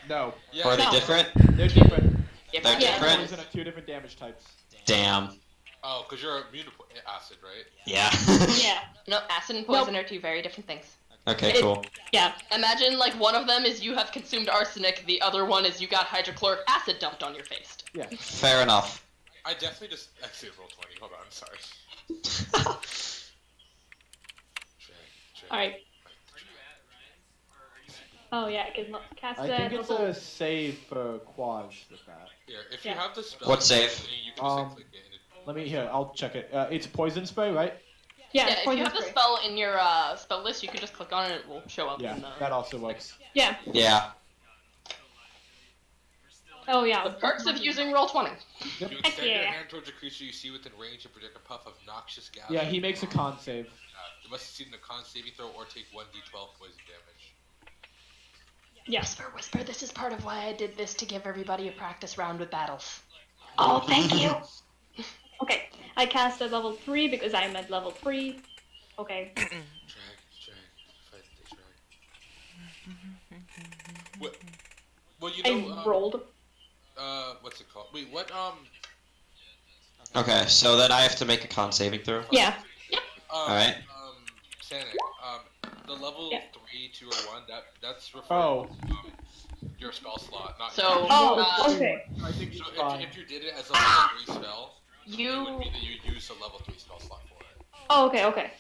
No, Yeah. Or are they No. different? they're different. If They're I- different? Poison are 2 different damage types. Damn. Oh, because you're immune to acid, right? Yeah. Yeah, No, acid and poison are two very different things. Okay, cool. yeah. Imagine, like, one of them is you have consumed arsenic, the other one is you got hydrochloric acid dumped on your face. Yeah. Fair enough. I definitely just actually rolled 20. Hold on, sorry. Alright. Oh yeah, I can cast I that. think it's a save for quads with that. Here, if you Yeah. have the spell, What you save? can just like, click it. And it Let me here. I'll check it. It's poison spray, right? Yeah, Yeah, if poison you have the spray. spell in your spell list, you can just click on it and it will show up Yeah, in the... that also works. Yeah. Yeah. Oh yeah. The perks of using Roll20. You Heck extend your yeah. hand towards a creature you see within range and predict a puff of noxious gas. Yeah, he makes a con save. You must succeed in a con saving throw or take 1d12 poison damage. Yes. Whisper, whisper, this is part of why I did this, to give everybody a practice round with battles. Oh, thank you. Okay, I cast at level 3 because I'm at level 3. Okay. Drag, fight the drag. What? Well, you know, I rolled. what's it called? Wait, what, Okay, so then I have to make a con saving throw. Yeah. Alright. Sanic, the level Yeah. 3, 2, or 1, that's referring Oh. to your spell slot, not So, your Oh, okay. I think So it's fine. if you did it as a level 3 spell, it would you... be that you use a level 3 spell slot for it. Oh, okay, okay.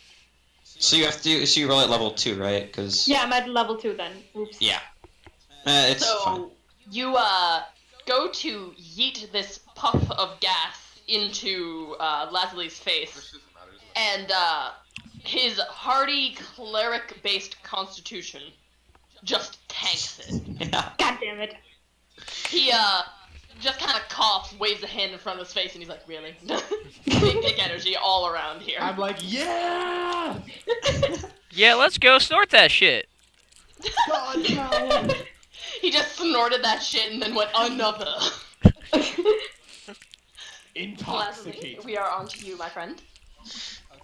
So you have to. So you roll at level 2, right? Because. Yeah, I'm at level 2 then. Oops. Yeah. It's fine. So, you, go to yeet this puff of gas into, Lasley's face, This doesn't matter, doesn't it? and, his hardy cleric-based constitution just tanks it. Yeah. God damn it. He, just kind of coughs, waves a hand in front of his face, and he's like, really? Big dick energy all around here. I'm like, yeah! Yeah, let's go snort that shit. God, no. He just snorted that shit and then went, another. Intoxicate. Lasley, we are on to you, my friend.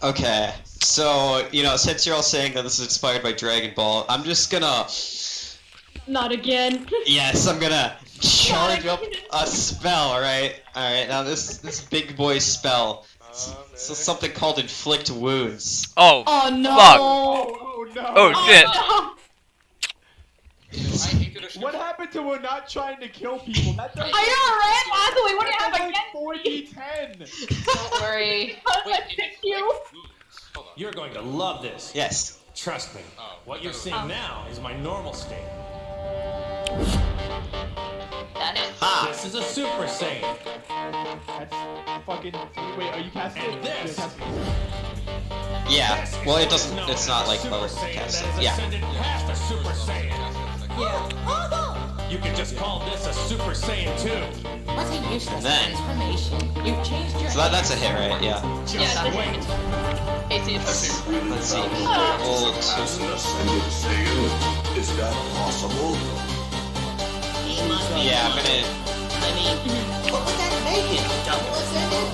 Okay. So since you're all saying that this is inspired by Dragon Ball, I'm just gonna. Not again. Yes, I'm gonna charge up a spell. All right. Now this big boy spell. So something called inflict wounds. Oh, Oh no. Fuck. Oh no. Oh, shit. No. I hate to describe What happened to we're not trying to kill people? That does I know, right? Lasley, what do you have like against 4d10. Don't worry. me? I picked you. Hold on. You're going to love this. Yes. Trust me. Oh, What you're okay. seeing now is my normal state. That is. Ha. This is a Super Saiyan. That's fucking. Wait, are you casting it? And this. You're casting it. Yeah. This is Well, it what doesn't. is known It's not as like Super level Saiyan cast. that has Yeah. ascended past a Super Saiyan. Yeah. You could just call this a Super Saiyan 2. What a useless Then- transformation. You've changed your So that's a hit, right? Yeah. Yeah, that's that's wait. it. AC is 13. Let's see. Old. Is that possible? Yeah, I'm gonna. I mean, what was that making? Double ascended?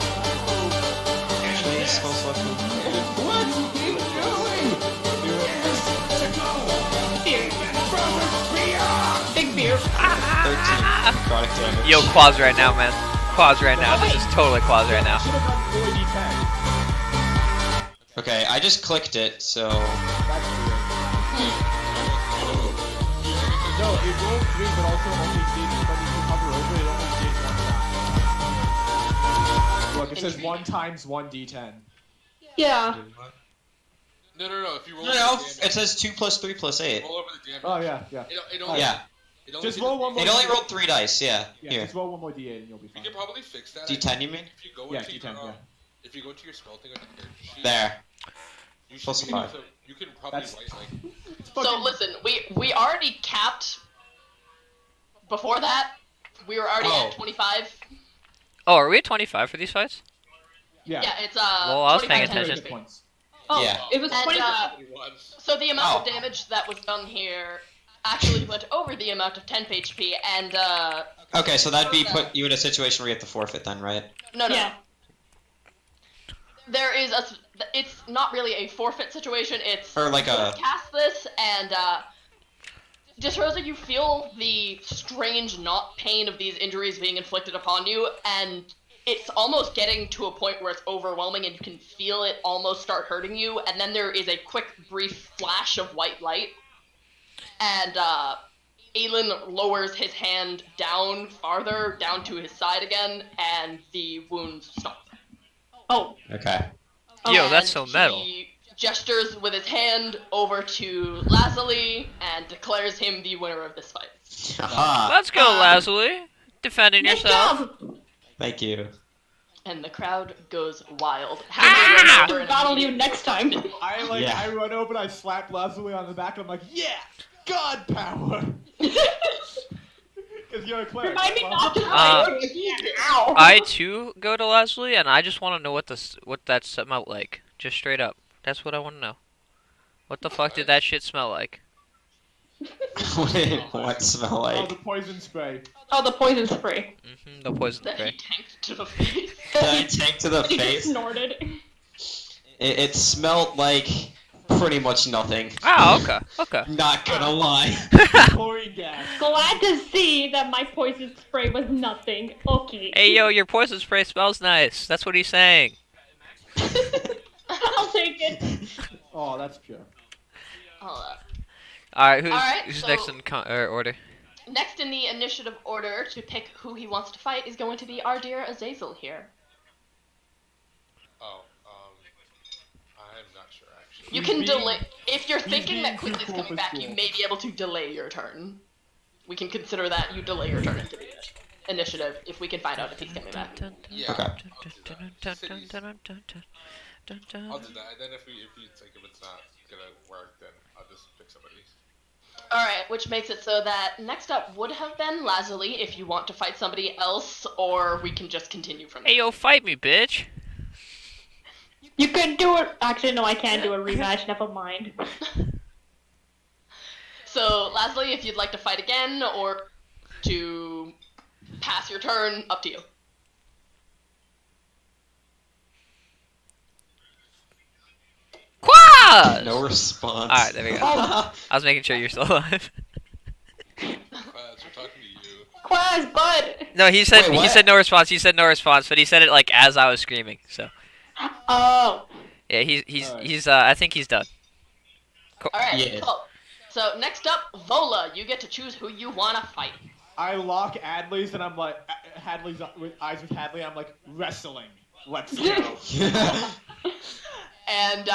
Actually, spell select. What are you doing? Beer. Big beer. 13 product damage. Yo, quads right now, man. Quads right now. This is totally quads right now. Should have gone 4d10. Okay, I just clicked it, so. That's weird. No, it rolled 3, but also only did when you hover over it only did 1 time. Look, it says 1 times 1d10. Yeah. No. If you roll No, over no. the damage, It says 2 plus 3 plus 8. roll over the damage. Oh yeah. It only, Yeah. it only Just did roll the one more. It only rolled 3 dice. Yeah. Yeah, Here. just roll 1 more d8 and you'll be You fine. can probably fix that. D10, you mean? If you go Yeah, into D10, your, yeah. if you go to your spell thing on your character sheet, There. you should Plus be 5. able to, you can probably That's- write like So listen, we already capped. Before that, we were already Oh. at 25. Oh, are we at 25 for these fights? Yeah. Yeah, it's Well, I was paying 25 attention. Hit points. Oh, Yeah. it was And, 20. once. So the amount of Oh. damage that was done here actually went over the amount of 10 HP, and Okay, so that'd be put you in a situation where you have to forfeit then, right? no. Yeah. There is it's not really a forfeit situation. It's Or like a. cast this and Desrosa, you feel the strange not pain of these injuries being inflicted upon you, and it's almost getting to a point where it's overwhelming and you can feel it almost start hurting you, and then there is a quick brief flash of white light, and Aelin lowers his hand down farther, down to his side again, and the wounds stop. Oh. Okay. Yo, that's And so metal. he gestures with his hand over to Lazuli and declares him the winner of this fight. Aha! Let's go, Lazuli. Defending Nice yourself. job! Thank you. And the crowd goes wild. Ah! I'll battle you next time. Yeah. I run over and I slap Lazuli on the back and I'm like, yeah, God power. Because you're a cleric. Remind me right? not to Uh, fight again. Ow. I too go to Lazuli, and I just want to know what that smelled like. Just straight up. That's what I want to know. What the fuck did that shit smell like? What smell Oh, like? the poison spray. Oh, the poison spray. The poison That he spray. tanked to the face. That I take to the He face. snorted. It smelled like pretty much nothing. Oh, okay. Okay. Not gonna lie. Chlorine gas. Glad to see that my poison spray was nothing. Okay. Hey, yo, your poison spray smells nice. That's what he's saying. I'll take it. Oh, that's pure. Hold Alright, Alright, who's so- next in order? up. Next in the initiative order to pick who he wants to fight is going to be our dear Azazel here. Oh, I'm not sure actually. You He's can being- delay. If you're he's thinking that being Quick too is cool coming for back, you school. may be able to delay your turn. We can consider that you delay your turn into the initiative if we can find out if he's coming back. Yeah. Okay. I'll do that, and then if you think if it's not gonna work, then I'll just pick somebody. Alright, which makes it so that next up would have been Lazuli if you want to fight somebody else, or we can just continue from there. Hey, yo, fight me, bitch. You can do it. Actually, no, I can't do a rematch. Never mind. So, Lazuli, if you'd like to fight again, or to pass your turn, up to you. Quaz! No response. Alright, there we go. I was making sure you're still alive. We're talking to you. Quaz, bud. No, he said Wait, what? no response. He said no response, but he said it like as I was screaming. So Oh. yeah, he's Alright. I think he's done. Alright, Yeah. cool. So, next up, Vola, you get to choose who you want to fight. I lock Adley's and I'm like, Hadley's with eyes with Hadley. I'm like, wrestling. Let's go. And,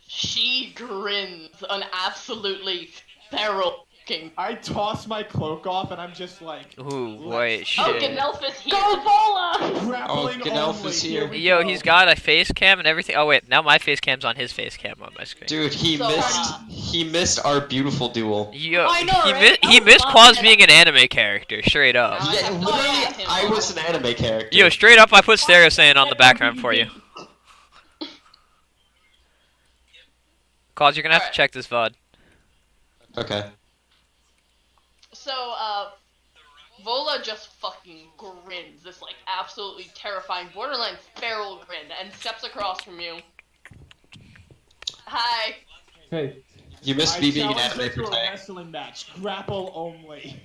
she grins an absolutely feral looking. I toss my cloak off and I'm just like, Ooh, boy, Oh, shit. Gnelf is here. Go Vola. grappling Gnelf only. is here. we Yo, go. he's got a face cam and everything. Oh wait, now my face cam's on his face cam on my screen. Dude, he So, missed our beautiful duel. Yo, I know, he, right? he That was missed fun. Quaz being an anime character, straight up. I Yeah, have no literally, idea him. I was an anime character. Yo, straight up, I put Stereo Saiyan on the background for you. Quaz, you're gonna have to Alright. check this VOD. Okay. So, Vola just fucking grins, this, like, absolutely terrifying, borderline feral grin, and steps across from you. Hi. Hey, You missed I me being an challenge anime her to a protagonist. wrestling match. Grapple only.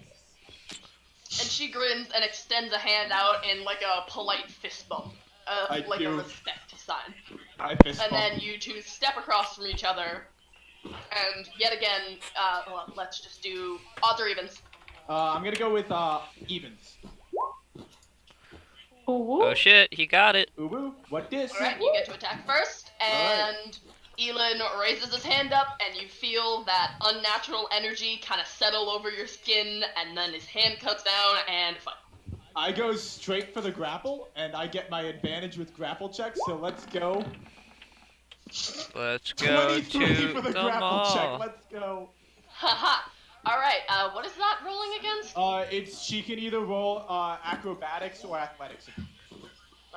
And she grins and extends a hand out in, like, a polite fist bump. I like a do. respect sign. I fist And bump. then you two step across from each other, and yet again, well, let's just do odds or evens. I'm gonna go with evens. Ooh. Oh shit, he got it. Ubu, what this? Alright, you get to attack first, and Elin raises his hand up, and you feel that unnatural energy kind of settle over your skin, and then his hand cuts down, and fight. I go straight for the grapple, and I get my advantage with grapple checks. So let's go. Let's go 23 to for the the grapple check. mall. Let's go. Haha. Alright, what is that rolling against? It's she can either roll acrobatics or athletics.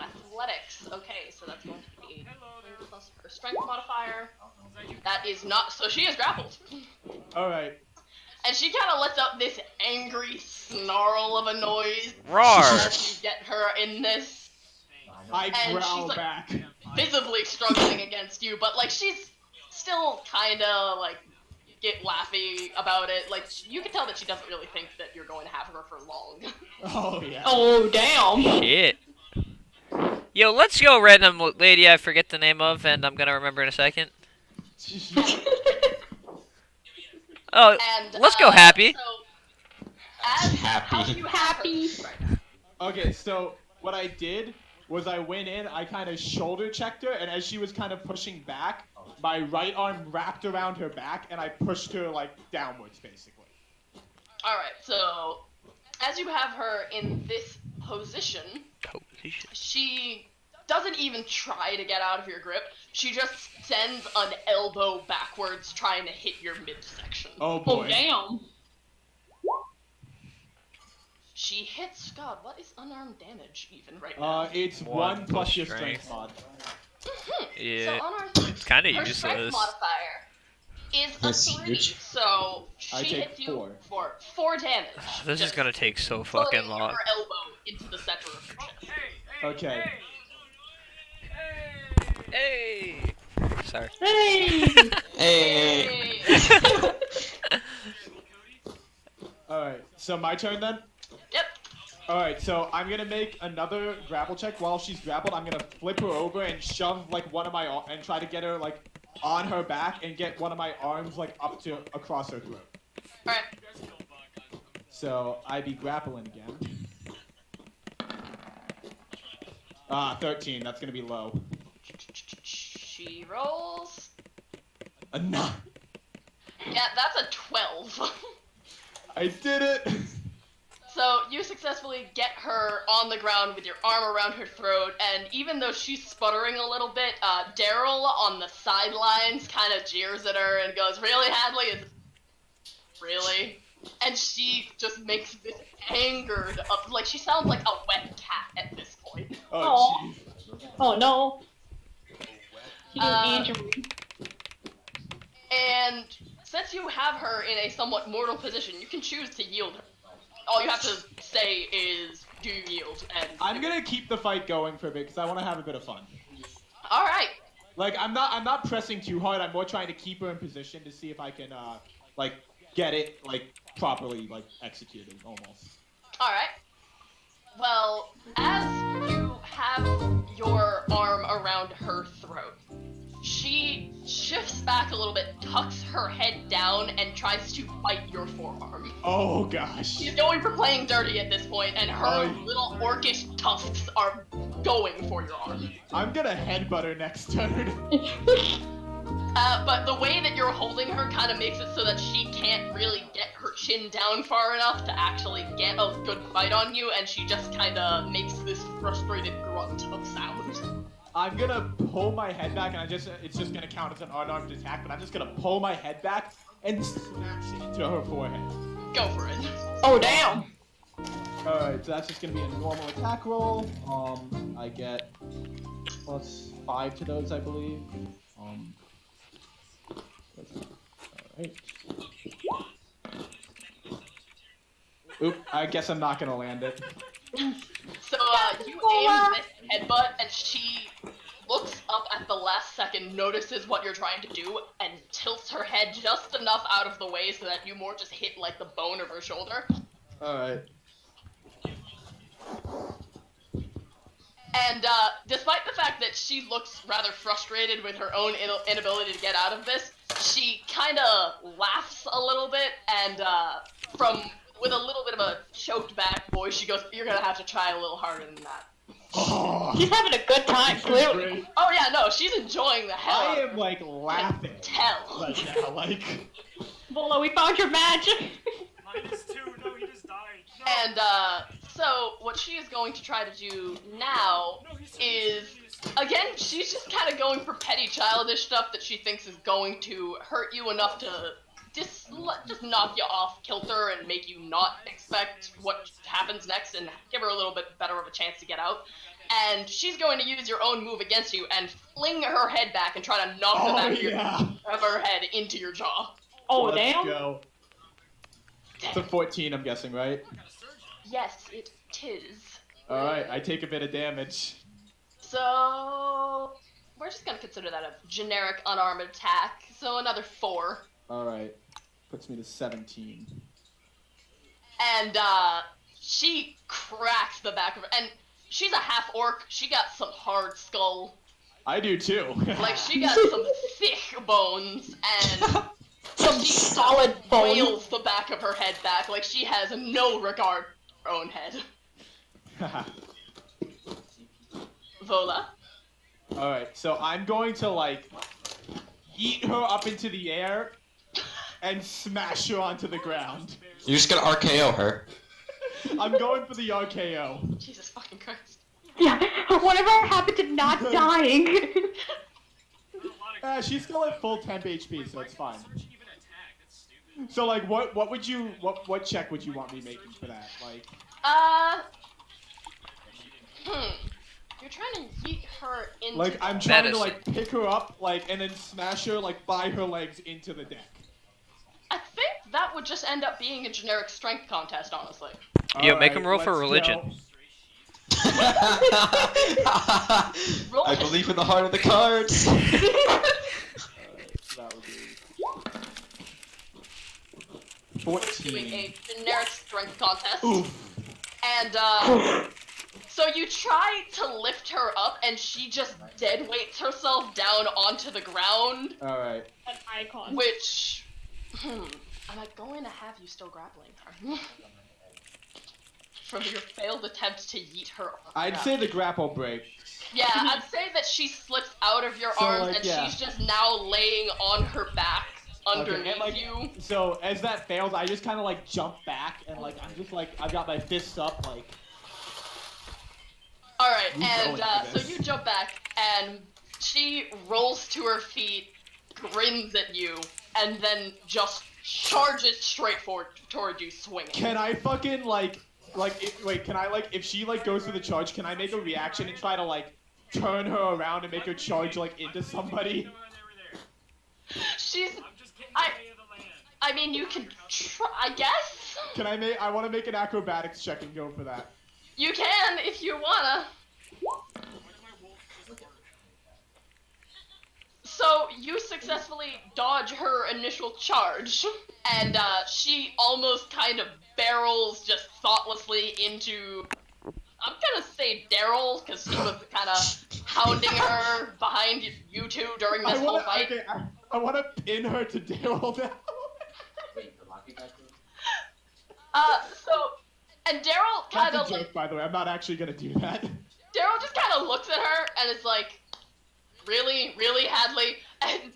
Athletics. Okay, so that's going to be 3 plus her strength modifier. That is not. So she is grappled. All right. And she kind of lets out this angry snarl of a noise Roar! as you get her in this, I And growl she's like- back. visibly struggling against you, but like she's still kind of like get laughy about it. Like you can tell that she doesn't really think that you're going to have her for long. Oh yeah. Oh, damn. Shit. Yo, let's go, random lady I forget the name of, and I'm gonna remember in a second. Oh, And let's go, Happy. So, as Happy. how you have Happy. her- Okay, so what I did was I went in, I kind of shoulder checked her, and as she was kind of pushing back, my right arm wrapped around her back, and I pushed her like downwards, basically. All right. So, as you have her in this position, she doesn't even try to get out of your grip. She just sends an elbow backwards, trying to hit your midsection. Oh boy. Oh, damn. She hits. God, what is unarmed damage even right now? It's One 1 plus your plus strength strength. mod. Yeah, So on our it's kind of her strength useless. modifier is a That's 3, huge. so I she take hits you 4. for 4 damage. This is Just gonna take so putting fucking long. her elbow into the center of your chest. Okay. Hey! Sorry. Hey! Hey. Hey. Alright, so my turn then? Yep. Alright, so I'm gonna make another grapple check. While she's grappled, I'm gonna flip her over and shove like one of my and try to get her like on her back and get one of my arms like up to across her throat. Alright. So I'd be grappling again. 13. That's gonna be low. She rolls. A 9. Yeah, that's a 12. I did it. So you successfully get her on the ground with your arm around her throat, and even though she's sputtering a little bit, Daryl on the sidelines kind of jeers at her and goes, "Really, Hadley? Really?" And she just makes this angered up, like she sounds like a wet cat at this point. Oh, Aw. jeez. Oh, no. He didn't Uh, injure me. And since you have her in a somewhat mortal position, you can choose to yield her. All you have to say is, "Do you yield?" And I'm gonna keep the fight going for a bit because I want to have a bit of fun. all right. Like I'm not pressing too hard. I'm more trying to keep her in position to see if I can like get it like properly like executed almost. All right. Well, as you have your arm around her throat, she shifts back a little bit, tucks her head down, and tries to bite your forearm. Oh gosh. She's going for playing dirty at this point, and her Oh. little orcish tusks are going for your arm. I'm gonna headbutt her next turn. But the way that you're holding her kind of makes it so that she can't really get her chin down far enough to actually get a good bite on you, and she just kind of makes this frustrated grunt of sound. I'm gonna pull my head back, and it's just gonna count as an unarmed attack. But I'm just gonna pull my head back and smash it into her forehead. Go for it. Oh, damn. All right, so that's just gonna be a normal attack roll. I get +5 to those, I believe. Alright. Oop, I guess I'm not gonna land it. So, you aim this headbutt, and she looks up at the last second, notices what you're trying to do, and tilts her head just enough out of the way so that you more just hit, like, the bone of her shoulder. Alright. And, despite the fact that she looks rather frustrated with her own inability to get out of this, she kinda laughs a little bit, and, with a little bit of a choked back voice, she goes, "You're gonna have to try a little harder than that." Oh, She's having a good time, clearly. great. Oh yeah, no, she's enjoying the hell I out of am it. like laughing Tell. right now, like. Bolo, we found your magic. No, he just died. And, so, what she is going to try to do now is, again, she's just kind of going for petty childish stuff that she thinks is going to hurt you enough to just knock you off kilter and make you not expect what happens next and give her a little bit better of a chance to get out. And she's going to use your own move against you and fling her head back and try to knock the Oh back yeah. of her head into your jaw. Oh, Let's damn. go. It's a 14, I'm guessing, right? Yes, it is. Alright, I take a bit of damage. So, we're just gonna consider that a generic unarmed attack. So another 4. Alright. Puts me to 17. And, she cracks the back of her, and she's a half orc. She got some hard skull. I do too. Like, she got some thick bones, and Some she solid bone. wails the back of her head back like she has no regard for her own head. Vola. Alright, so I'm going to, like, eat her up into the air and smash her onto the ground. You're just gonna RKO her. I'm going for the RKO. Jesus fucking Christ. Yeah, whatever happened to not dying? She's still at full temp HP, so it's fine. So like, what check would you want me making for that? Like, You're trying to yeet her into. like I'm trying to Medicine. like pick her up, like, and then smash her like by her legs into the deck. I think that would just end up being a generic strength contest, honestly. Yo, make Alright, him roll for let's religion. go. Roll I it. believe in the heart of the cards. So that would be Doing 14. a generic strength contest. Oof. And, so you try to lift her up, and she just dead weights herself down onto the ground, All right. An icon. which, am I going to have you still grappling her? From your failed attempt to yeet her off the I'd ground. say the grapple break. Yeah, I'd say that she slips out of your So, arms, like, and yeah. she's just now laying on her back underneath and, like, you. So as that fails, I just kind of like jump back and like I'm just like I've got my fists up like. Alright, Who's and going for so this? you jump back, and she rolls to her feet, grins at you, and then just charges straight forward toward you, swinging. Can I fucking like wait? Can I like if she like goes for the charge? Can I make a reaction and try to like turn her around and make her charge like into somebody? She's. I mean, you can try, I guess? Can I make? I want to make an acrobatics check and go for that. You can, if you wanna. So, you successfully dodge her initial charge, and she almost kind of barrels just thoughtlessly into, I'm gonna say Daryl, because he was kind of hounding her behind you two during this whole fight. Okay, I want to pin her to Daryl now. So, and Daryl kind That's of a joke, like, by the way. I'm not actually gonna do that. Daryl just kind of looks at her and is like, really, really, Hadley? And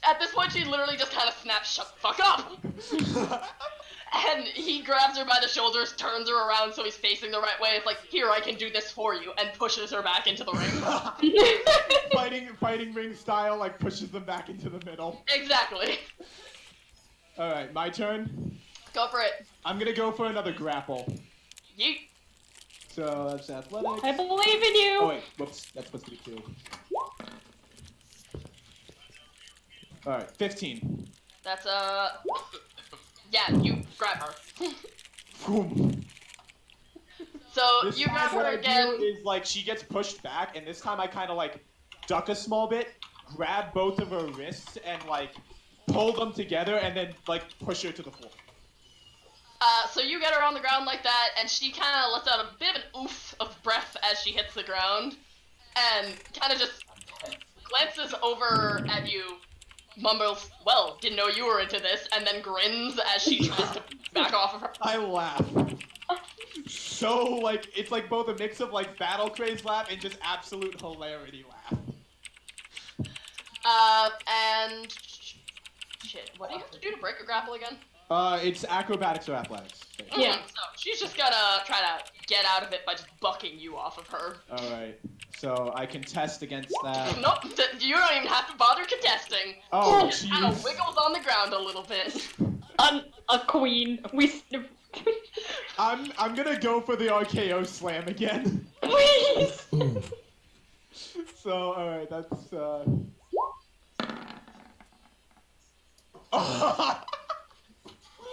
at this point, she literally just kind of snaps, shut the fuck up! And he grabs her by the shoulders, turns her around so he's facing the right way. It's like, here, I can do this for you, and pushes her back into the ring. fighting ring style, like pushes them back into the middle. Exactly. All right, my turn. Go for it. I'm gonna go for another grapple. Yeet. So that's athletics. I believe in you. Oh wait, whoops, that's supposed to be 2. All right, 15. That's, yeah, you grab her. Boom. So, This you time grab what her I again. do is like she gets pushed back, and this time I kind of like duck a small bit, grab both of her wrists, and like pull them together, and then like push her to the floor. So you get her on the ground like that, and she kind of lets out a bit of an oof of breath as she hits the ground, and kind of just glances over at you, mumbles, well, didn't know you were into this, and then grins as she tries to back off of her. I laugh. So like it's like both a mix of like battle craze laugh and just absolute hilarity laugh. And shit, what do you have to do to break a grapple again? It's acrobatics or athletics. Yeah. So she's just gonna try to get out of it by just bucking you off of her. All right. So I can test against that. Nope, you don't even have to bother contesting. Oh, She just kind of jeez. wiggles on the ground a little bit. A queen. I'm gonna go for the RKO slam again. Please. So all right, that's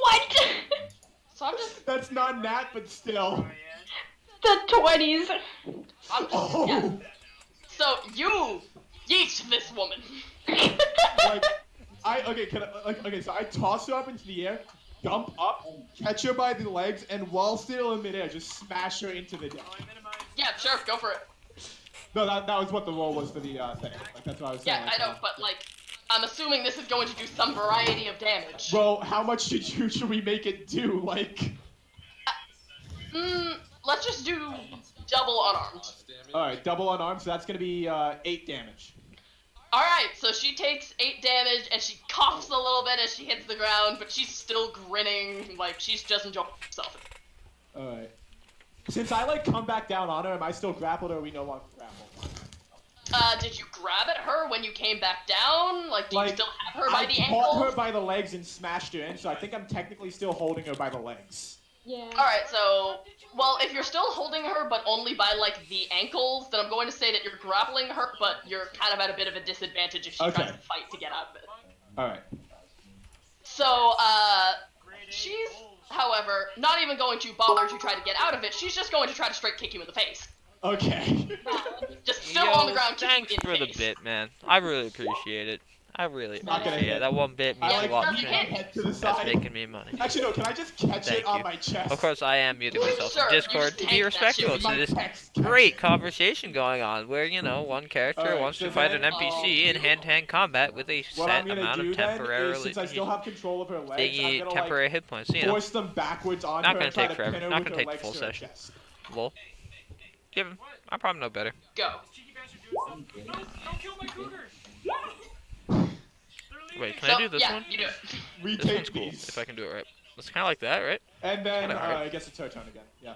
What? So I'm just, that's not nat, but still. The 20s. I'm just, Oh. yeah. So you yeet this woman. Like okay, so I toss her up into the air, jump up, catch her by the legs, and while still in midair, just smash her into the deck. Yeah, sure, go for it. No, that was what the roll was for the thing. Like that's what I was saying. Yeah, I know, but like, I'm assuming this is going to do some variety of damage. Well, how much should we make it do? Like, Let's just do double unarmed. all right, double unarmed, so that's gonna be 8 damage. Alright, so she takes 8 damage and she coughs a little bit as she hits the ground, but she's still grinning, like she's just enjoying herself. Alright. Since I like come back down on her, am I still grappled or are we no longer grappled? Did you grab at her when you came back down? Like, do you still have her by the I caught her ankles? by the legs and smashed her in, so I think I'm technically still holding her by the legs. Yeah. Alright, so, well, if you're still holding her, but only by, like, the ankles, then I'm going to say that you're grappling her, but you're kind of at a bit of a disadvantage if she tries to fight to get out of it. Alright. So, she's, however, not even going to bother to try to get out of it, she's just going to try to straight kick you in the face. Okay. Just still on the ground, thanks kicking for in the face. bit, man. I really appreciate it. I really Not gonna appreciate hit. it. That one bit means I a like lot keep to my me. head to the That's side. making me money. Actually, no, can I just catch Thank it on you. my chest? Of course, I am muting myself Sure, in you Discord just to tank be that respectful shit to with this Catch great it. conversation going on where, you know, one character Alright, wants so to fight then, an NPC in hand-to-hand combat with a What I'm set gonna amount do of then is, temporarily since I still have control of her legs, I'm thingy gonna temporary hit points. You know, force them backwards on Not her gonna and try take to forever. pin her Not with gonna her take the legs full to her session. chest. lol. Give him. I probably know better. Go. Cheeky bastard doing stuff. No, don't kill my cougar. They're leaving. Wait, can I do this yeah, one? you do it. This Retake one's cool, these. if I can do it right. It's kind of like that, right? And then, Kinda hard. I guess it's her turn again. Yeah.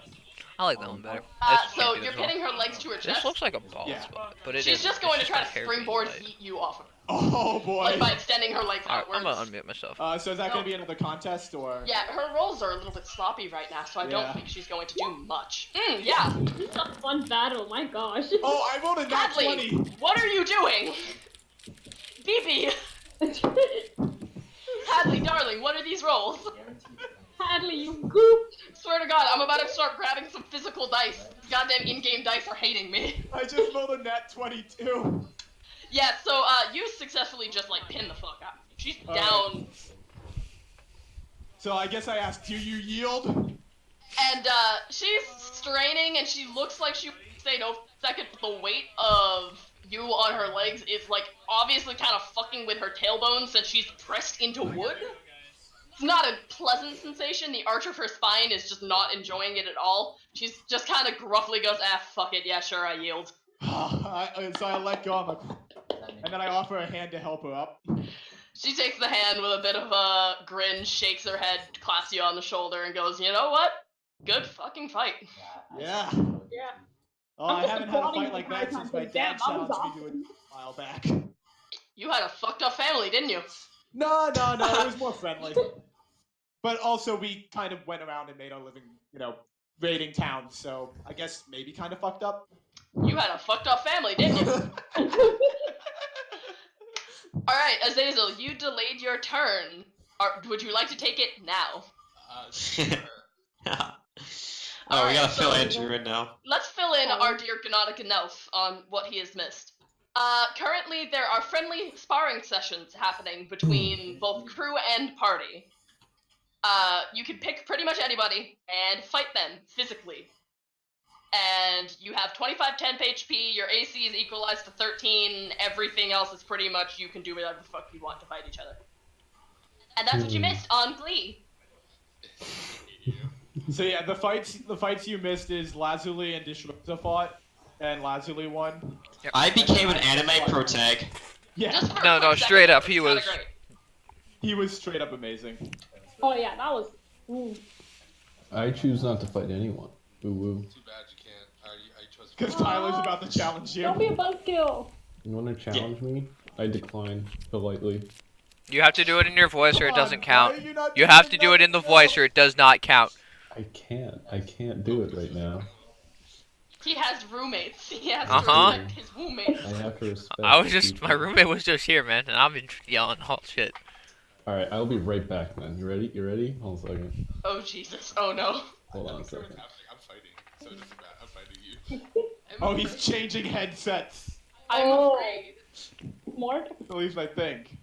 I like that one better. I just So can't do you're this one. pinning her legs to her This chest. looks like a ball Yeah. spot, but it She's isn't. just going to It's try a to hair springboard being yeet you off of her. Oh boy. Like by extending her legs Alright, I'm outwards. gonna unmute myself. So is that gonna be another contest or? Yeah, her rolls are a little bit sloppy right now, so I Yeah. don't think she's going to do much. Yeah. It's a fun battle, my gosh. Oh, I rolled a nat Hadley, 20. what are you doing? BB, Hadley, darling, what are these rolls? Hadley, you goop. Swear to God, I'm about to start grabbing some physical dice. These goddamn in-game dice are hating me. I just rolled a nat 22. Yeah, so you successfully just like pin the fuck out. She's Alright. down, So I guess I asked, do you yield? and she's straining, and she looks like she would say no for a second, but the weight of you on her legs is like obviously kind of fucking with her tailbone since she's pressed into wood. It's not a pleasant sensation. The arch of her spine is just not enjoying it at all. She's just kind of gruffly goes, ah, fuck it, yeah, sure, I yield. So I let go. I'm like, and then I offer a hand to help her up. She takes the hand with a bit of a grin, shakes her head, claps you on the shoulder, and goes, you know what? Good fucking fight. Yeah. Yeah. Oh, I I'm haven't had a applauding fight like the that entire since time, my like, dad damn, that was challenged me to it a while back. You had a fucked up family, didn't you? No, it was more friendly. But also, we kind of went around and made our living, raiding towns, so I guess maybe kind of fucked up. You had a fucked up family, didn't you? Alright, Azazel, you delayed your turn. Would you like to take it now? Sure. Oh, we gotta Alright, fill so- Andrew in now. Let's fill in our dear Gnotic Elf on what he has missed. Currently, there are friendly sparring sessions happening between both crew and party. You can pick pretty much anybody and fight them physically. And you have 25 temp HP, your AC is equalized to 13, everything else is pretty much you can do whatever the fuck you want to fight each other. And that's what you missed on Glee. So yeah, the fights you missed is Lazuli and Dishruta fought, and Lazuli won. I became an anime pro tag. Yeah, Just for a No, quick straight second, up, he it sounded was- great. he was straight up amazing. Oh yeah, that was. Ooh. I choose not to fight anyone. Woo woo. Too bad you can't. I chose. Because Tyler's about to challenge you. Don't be a buzzkill. You want to challenge me? I decline politely. You have to do it in your voice or it Come on, doesn't why count. are you not You have to doing do it in the nothing voice else? or it does not count. I can't do it right now. He has roommates. He has Uh-huh. to respect his roommates. I have to respect. I was just, people. my roommate was just here, man, and I've been yelling all shit. Alright, I'll be right back then. You ready? You ready? Hold on a second. Oh Jesus! Oh no! Hold on a What's second. happening? I'm fighting. So it doesn't matter. I'm fighting you. Oh, he's changing headsets. I'm Oh. afraid. Smart. At least I think.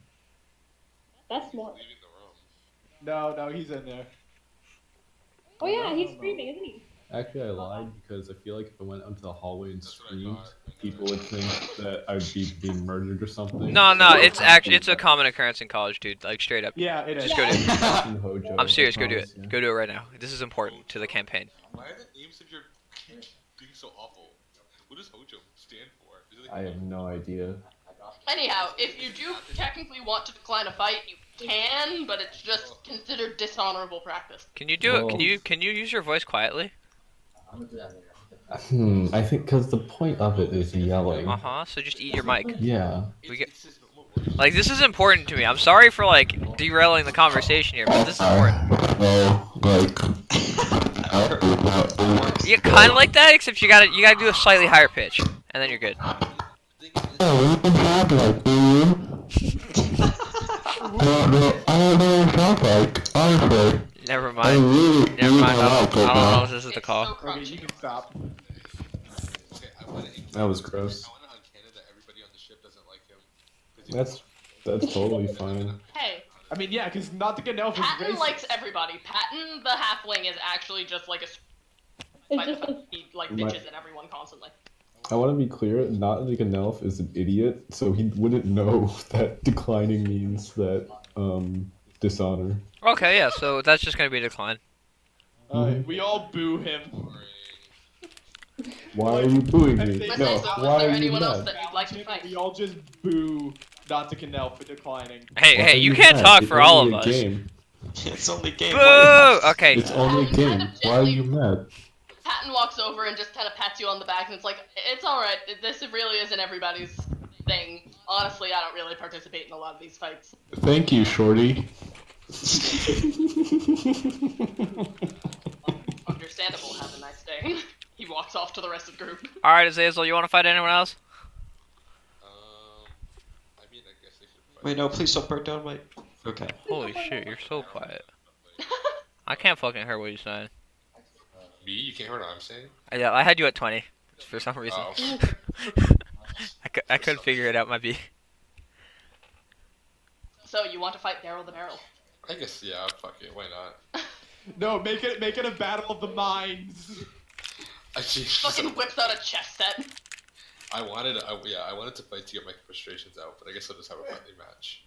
That's smart. Leaving the room. No, he's in there. Oh yeah, he's streaming, isn't he? Actually, I lied because I feel like if I went onto the hallway and That's what I screamed, thought. people would think that I would be being murdered or something. No, it's actually, it's a common occurrence in college, dude. Like, straight up. Yeah, it is. Just go do it. Fucking Hojo, I'm serious, I go do promise it. you. Go do it right now. This is important to the campaign. Why are the names of your being so awful? What does Hojo stand for? Is it I have no idea. Anyhow, if you do technically want to decline a fight, you can, but it's just considered dishonorable practice. Can you do it? Can Well- you use your voice quietly? I think because the point of it is yelling. So just eat your mic. Yeah. We get like this is important to me. I'm sorry for like derailing the conversation here, but this is important. Yeah, kind of like that, except you gotta do a slightly higher pitch, and then you're good. Never mind. Never mind. I don't know if this is the call. So Okay, you crunchy. can stop. Okay, I want to. That was gross. I want to uncanon that everybody on the ship doesn't like him. 'Cause he- That's totally fine. Hey, I mean, yeah, because not to get elf is Patton racist. likes everybody. Patton, the halfling, is actually just like a. It's just a, He like My- bitches at everyone constantly. I want to be clear, not like an elf is an idiot, so he wouldn't know that declining means that, dishonor. Okay, yeah. So that's just gonna be a decline. We all boo him. Why are you booing And me? they- But No, say so, why is there are you anyone else mad? that you'd like to fight? We all just boo not to Canel for declining. Hey, Why hey, are you can't mad? talk It's for all only of a us. Game. It's only game. Boo! Okay. It's only a Kind game. of Why are gently- you mad? Patton walks over and just kind of pats you on the back, and it's like, it's alright, this really isn't everybody's thing. Honestly, I don't really participate in a lot of these fights. Thank you, Shorty. Understandable, have a nice day. He walks off to the rest of the group. All right, Azazel, you want to fight anyone else? I mean, I guess they should fight. Wait, no, please don't burn down my. Okay. Holy shit, you're so quiet. I can't fucking hear what you're saying. Me? You can't hear what I'm saying? Yeah, I had you at 20 for some reason. Oh. I couldn't figure it out. Might be. So, you want to fight Daryl the Barrel? I guess, yeah, fuck it, why not? No, make it a battle of the minds. I just, Fucking whips out a chess set. I wanted to fight to get my frustrations out, but I guess I'll just have a friendly match.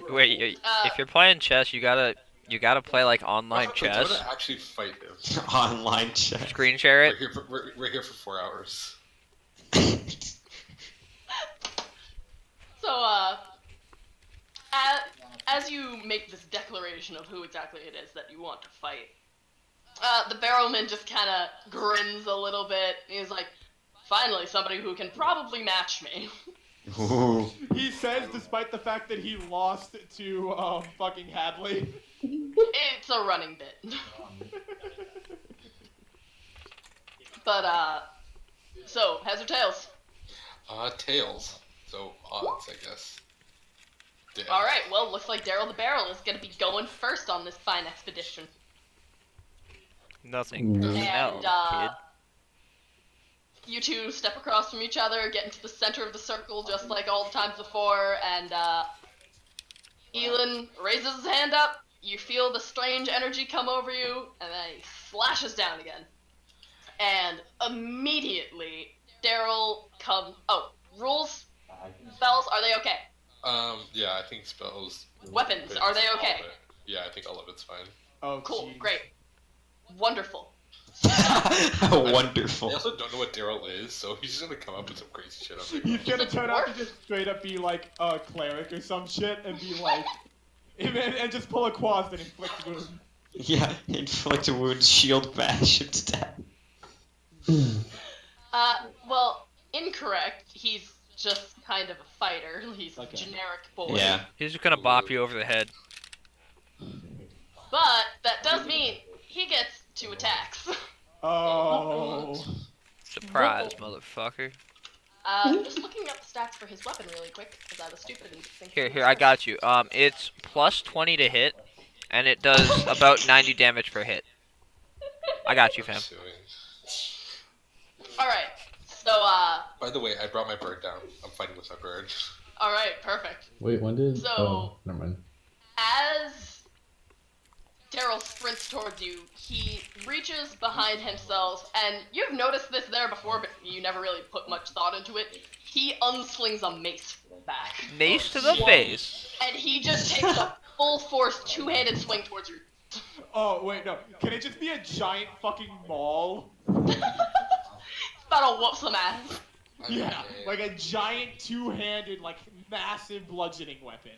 Wait, if you're playing chess, you gotta play like online I chess. want to actually fight him. Online chat. Screen share it. We're here for 4 hours. So, as you make this declaration of who exactly it is that you want to fight, the barrelman just kind of grins a little bit. He's like, finally, somebody who can probably match me. Ooh. He says, despite the fact that he lost to fucking Hadley. It's a running bit. But, so, heads or tails? Tails. So, odds, I guess. Damn. Alright, well, looks like Daryl the Barrel is gonna be going first on this fine expedition. Nothing. Mm. Hell, And, kid. you two step across from each other, get into the center of the circle just like all the times before, and, Elin raises his hand up, you feel the strange energy come over you, and then he slashes down again. And immediately, Daryl rules, spells, are they okay? Yeah, I think spells. Weapons, are they okay? All of it. Yeah, I think all of it's fine. Oh, Cool, jeez. great. Wonderful. Wonderful. I also don't know what Daryl is, so he's just gonna come up with some crazy shit. I'm He's like, gonna He's a turn out to dwarf. just straight up be like a cleric or some shit and be like, and just pull a quas and inflict wound. Yeah, inflict a wound, shield bash, it's dead. Well, incorrect. He's just kind of a fighter. He's Okay. a generic boy. Yeah. He's just gonna bop you over the head. But that does mean he gets 2 attacks. Oh. Surprise, motherfucker. Just looking up the stats for his weapon really quick, because I was stupid and think. Here, I got you. It's plus 20 to hit, and it does about 90 damage per hit. I got you, fam. Suing. Alright, so, By the way, I brought my bird down. I'm fighting with my bird. alright, perfect. Wait, when did? So- Oh, never mind. As Daryl sprints towards you, he reaches behind himself, and you've noticed this there before, but you never really put much thought into it. He unslings a mace back, Mace to the face. and he just takes a full force 2-handed swing towards you. Oh, wait, no. Can it just be a giant fucking maul? That'll whoop some ass. Yeah, like a giant two-handed, like massive bludgeoning weapon.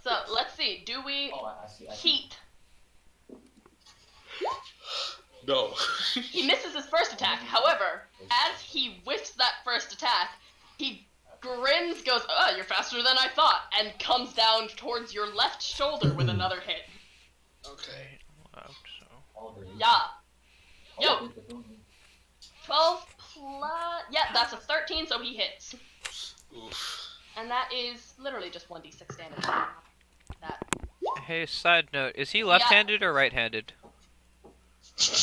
So let's see. Do we heat? No. He misses his first attack. However, as he whiffs that first attack, he grins, goes, "Oh, you're faster than I thought," and comes down towards your left shoulder with another hit. Okay. Yeah. Yo. 12 plus... Yeah, that's a 13, so he hits. Oof. And that is literally just 1d6 damage. That. Hey, side note, is he left-handed or right-handed?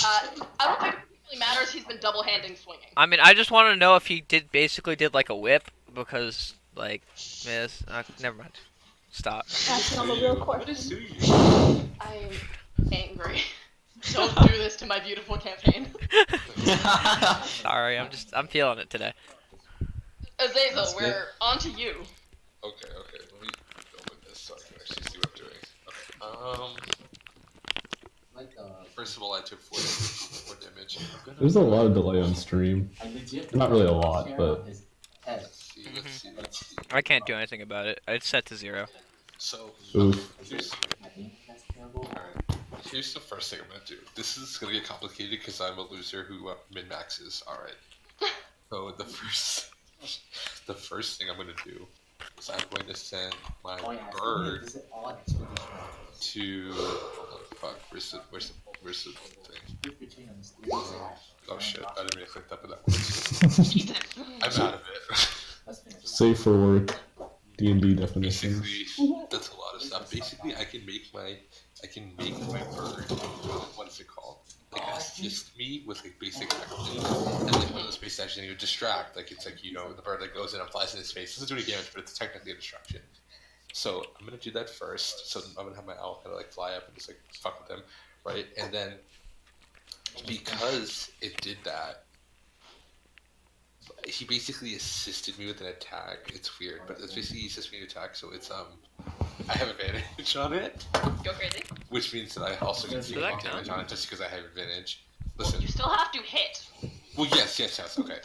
I don't think it really matters. He's been double-handing swinging. I mean, I just want to know if he basically did like a whip, because, like, miss. Never mind. Stop. That's not a real What question. is suing? I'm angry. Don't do this to my beautiful campaign. Sorry, I'm feeling it today. Azazel, we're on to you. Okay, let me open this so I can actually see what I'm doing. Okay, first of all, I took 4 damage. There's a lot of delay on stream. Not really a lot, but Let's see. I can't do anything about it. It's set to 0. So, Oof. here's the first thing I'm gonna do. This is gonna get complicated because I'm a loser who min-maxes. Alright. So the first thing I'm gonna do is I'm going to send my bird to... fuck, where's the thing? Oh shit, I didn't mean to click that, but that works. I'm out of it. safe for work. D&D definitions. Basically, that's a lot of stuff. Basically, I can make my bird. What is it called? Like assist me with like basic actions, and then one of those basic actions you would distract. Like it's like the bird that goes in and flies in his face. It doesn't do any damage, but it's technically a distraction. So I'm gonna do that first. So I'm gonna have my owl kind of like fly up and just like fuck with him, right? And then because it did that, he basically assisted me with an attack. It's weird, but it's basically he assisted me with an attack. So it's I have advantage on it, Go crazy. which means that I also can see Does that damage count? on it just because I have advantage. Listen, You still have to hit. well, yes, okay.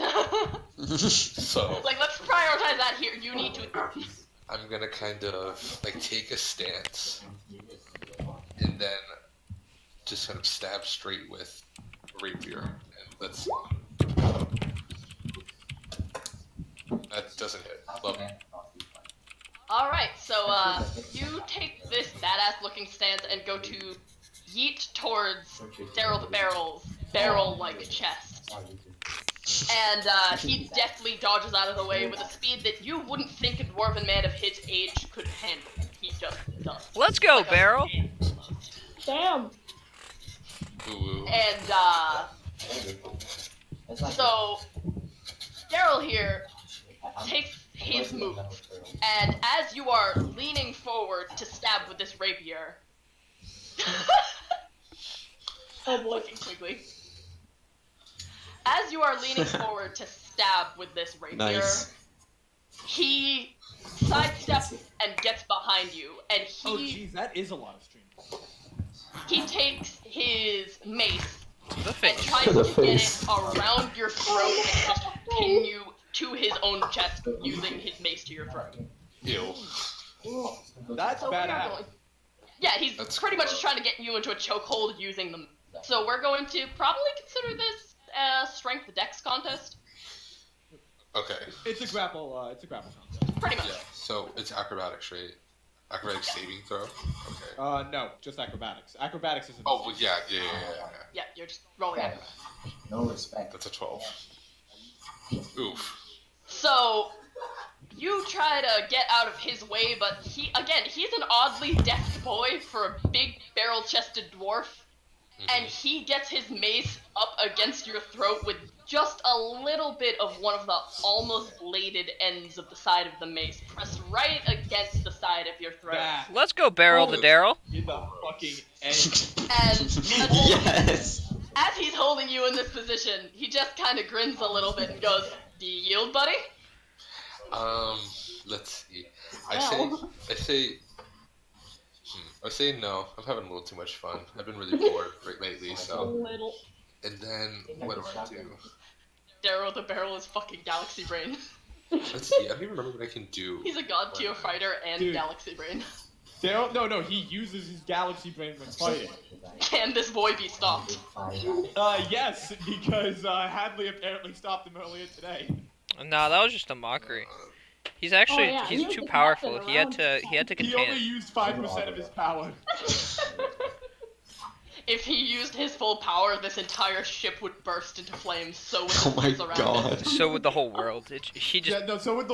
So Like, let's prioritize that here. You need to. I'm gonna kind of like take a stance and then just kind of stab straight with a rapier, and let's. That doesn't hit. Love it. Alright, so, you take this badass-looking stance and go to yeet towards Daryl the Barrel's barrel-like chest. And, he deftly dodges out of the way with a speed that you wouldn't think a dwarven man of his age could handle. He just does. Let's go, Like a Barrel. Damn. Ooh. And, so, Daryl here takes his move, and as you are leaning forward to stab with this rapier, Oh boy. looking quickly. As you are leaning forward to stab with this rapier, Nice. he sidesteps and gets behind you, and Oh jeez, that is a lot of stream. he takes his mace The and face. tries To the to get it face. around your throat and just pin you to his own chest using his mace to your throat. Ew. That's So we are badass. going. Yeah, he's That's pretty much cool. just trying to get you into a chokehold using them. So we're going to probably consider this a strength dex contest. Okay. It's a grapple contest. Pretty much. Yeah. So it's acrobatics, right? Acrobatics saving throw. Okay. No, just acrobatics. Acrobatics isn't. Oh, well, yeah. Yeah, you're just rolling it. No respect. That's a 12. Oof. So you try to get out of his way, but he's an oddly deft boy for a big barrel-chested dwarf. And he gets his mace up against your throat with just a little bit of one of the almost bladed ends of the side of the mace pressed right against the side of your throat. That Let's go, Barrel the Daryl. in the fucking end. And Yes. as he's holding you in this position, he just kind of grins a little bit and goes, "Do you yield, buddy?" Let's see. I say no. I'm having a little too much fun. I've been really bored lately, A so. little. And then what do I do? Darrow the Barrel is fucking Galaxy Brain. Let's see. I don't even remember what I can do. He's a god tier fighter and Dude. Galaxy Brain. Daryl, no, he uses his Galaxy Brain when fighting. Can this boy be stopped? Yes, because Hadley apparently stopped him earlier today. Nah, that was just a mockery. He's actually Oh, yeah, he he's was too just powerful. messing He had around. to He contain only it. used 5% of his power. If he used his full power, this entire ship would burst into flames. So would Oh the my trees around god. it. So with the whole world, he just Yeah, no, so with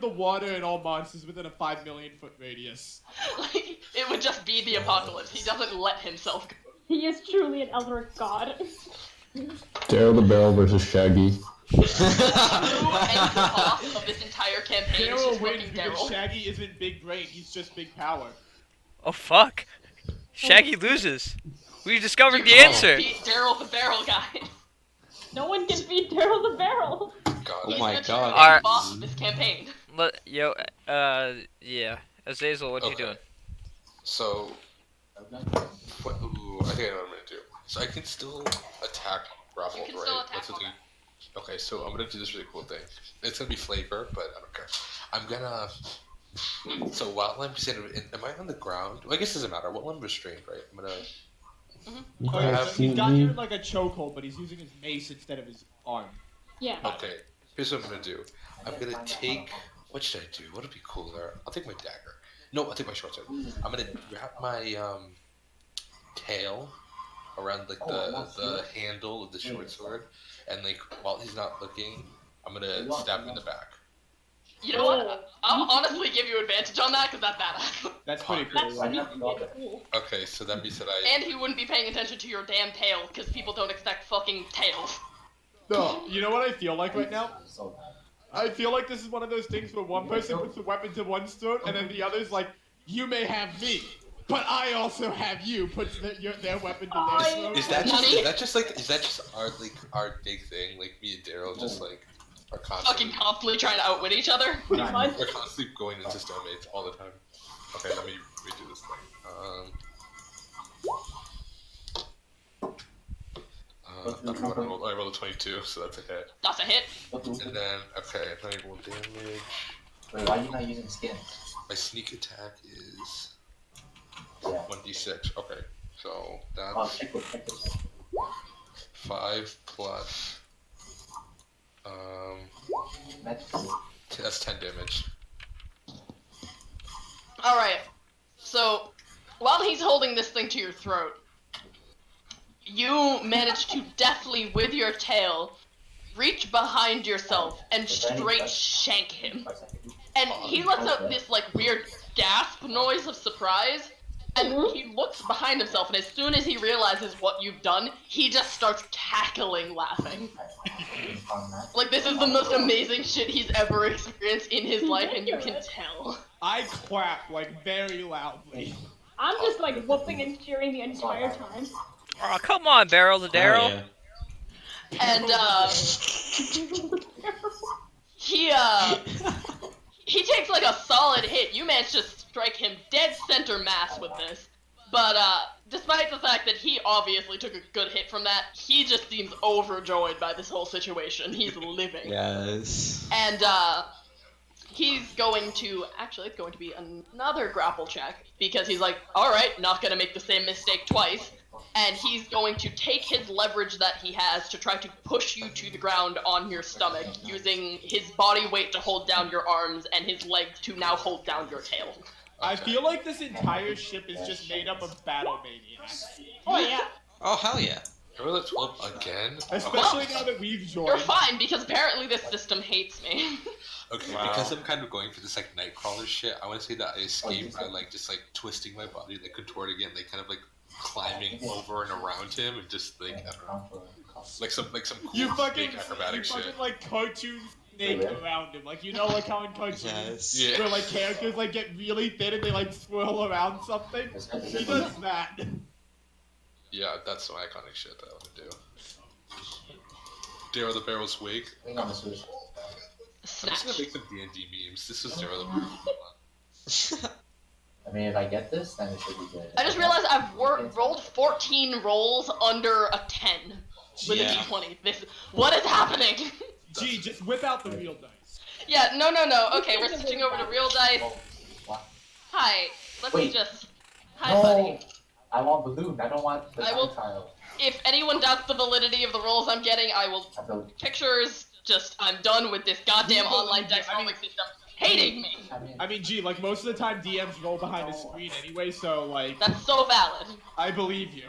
the water and all monsters within a 5 million foot radius. Like, it would just be the apocalypse. He doesn't let himself go. He is truly an Eldritch god. Daryl the Barrel versus Shaggy. Who and the boss of this entire campaign is Daryl just wins fucking because Daryl. Shaggy isn't big brain, he's just big power. oh fuck, Shaggy loses. We discovered the can't answer. beat Daryl the Barrel guy. No one can beat Daryl the Barrel. God, Oh He's my the god. true Alright. boss of this campaign. Yeah. Azazel, what you Okay. doing? So, what? Ooh, I think I know what I'm gonna do. So I can still attack Raffle, You can right? still attack That's the thing. Raffle. Okay, so I'm gonna do this really cool thing. It's gonna be flavor, but I don't care. I'm gonna. So while I'm sitting, am I on the ground? Well, I guess it doesn't matter. Well, I'm restrained, right? I'm gonna. Okay, have- so he's got you in like a chokehold, but he's using his mace instead of his arm. Yeah. Okay, here's what I'm gonna do. I'm gonna take. What should I do? What would be cooler? I'll take my dagger. No, I'll take my short sword. I'm gonna wrap my tail around like the handle of the short sword, and like while he's not looking, I'm gonna stab him in the back. You know what? I'll honestly give you advantage on that because that's badass. That's pretty That's cool. cool. Okay, so that means that I. And he wouldn't be paying attention to your damn tail because people don't expect fucking tails. No, you know what I feel like right now? I feel like this is one of those things where one person puts the weapon to one's throat, and then the other's like, "You may have me, but I also have you." Puts their weapon to their throat. Is that Money? just our big thing? Like me and Daryl just like are Fucking constantly constantly trying to outwit each other. Pretty much. we're constantly going into stalemates all the time. Okay, let me redo this thing. I don't know what I rolled. I rolled a 22, so that's a hit. That's a hit. And then okay, then I roll damage. Wait, why are you not using skin? My sneak attack is Yeah. 1d6. Okay, so Oh, that's check this. 5 plus. That's 10 damage. Alright. So, while he's holding this thing to your throat, you manage to deftly, with your tail, reach behind yourself and straight shank him. And he lets out this, like, weird gasp noise of surprise, and he looks behind himself, and as soon as he realizes what you've done, he just starts cackling laughing. Like, this is the most amazing shit he's ever experienced in his life, and you can tell. I clap like very loudly. I'm just like whooping and cheering the entire time. Oh, come on, Barrel to Daryl. Oh, yeah. And, he takes like a solid hit. You managed to strike him dead center mass with this. But, despite the fact that he obviously took a good hit from that, he just seems overjoyed by this whole situation. He's living. Yes. And, he's going to, actually, it's going to be another grapple check, because he's like, alright, not gonna make the same mistake twice. And he's going to take his leverage that he has to try to push you to the ground on your stomach, using his body weight to hold down your arms and his legs to now hold down your tail. I feel like this entire ship is just made up of battle maniacs. Oh yeah. Oh, hell yeah. I rolled a 12 again? Especially now that we've You're joined. fine, because apparently this system hates me. Okay, Wow. because I'm kind of going for this like Nightcrawler shit, I want to say that I escaped by like just like twisting my body, like contorting it, like kind of like climbing over and around him, and just like I don't know, like some cool You fucking, big acrobatic shit. like cartoon snake around him. Like, you know, like how in cartoons, Yes. Yeah. where like characters like get really thin and they like swirl around something. He does that. Yeah, that's some iconic shit that I want to do. Daryl the Barrel's wig. I'm just Snatch. gonna make some D&D memes. This is Daryl the Barrel. I mean, if I get this, then it should be good. I just realized I've rolled 14 rolls under a 10. with a Yeah. d20. What is happening? Gee, just whip out the real dice. Yeah, no. Okay, we're switching over to real dice. What? Hi, let me Wait. just. Hi, No! buddy. I want balloon. I don't want the I will- tile. If anyone doubts the validity of the rolls I'm getting, I will. I feel- Pictures. Just, I'm done with this goddamn Well, online I dice mean- rolling system. Hating me. I mean, gee, like most of the time DMs roll behind a screen anyway, so like, That's so valid. I believe you.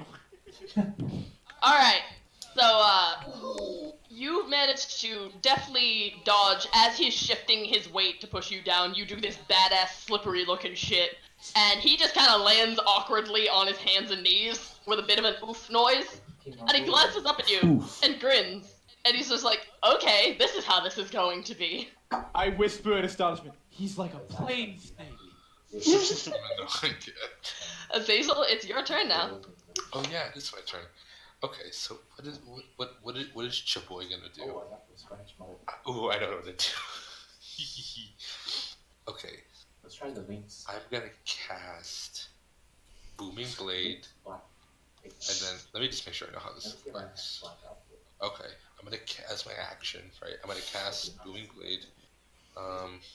Alright, so, you've managed to deftly dodge as he's shifting his weight to push you down. You do this badass, slippery looking shit, and he just kind of lands awkwardly on his hands and knees with a bit of an oof noise, and he glances up at you Oof. and grins, and he's just like, okay, this is how this is going to be. I whisper in astonishment. He's like a plain snake. I have no idea. Azazel, it's your turn now. Oh yeah, it is my turn. Okay, so what is Chaboy gonna do? Oh, I got this scratch mode. Oh, I don't know what to do. Okay, Let's try the wings. I'm gonna cast Booming Blade, Black. and then let me just make sure I know how this Let's get my works. black outfit. Okay, I'm gonna cast my action, right? I'm gonna cast Booming Blade.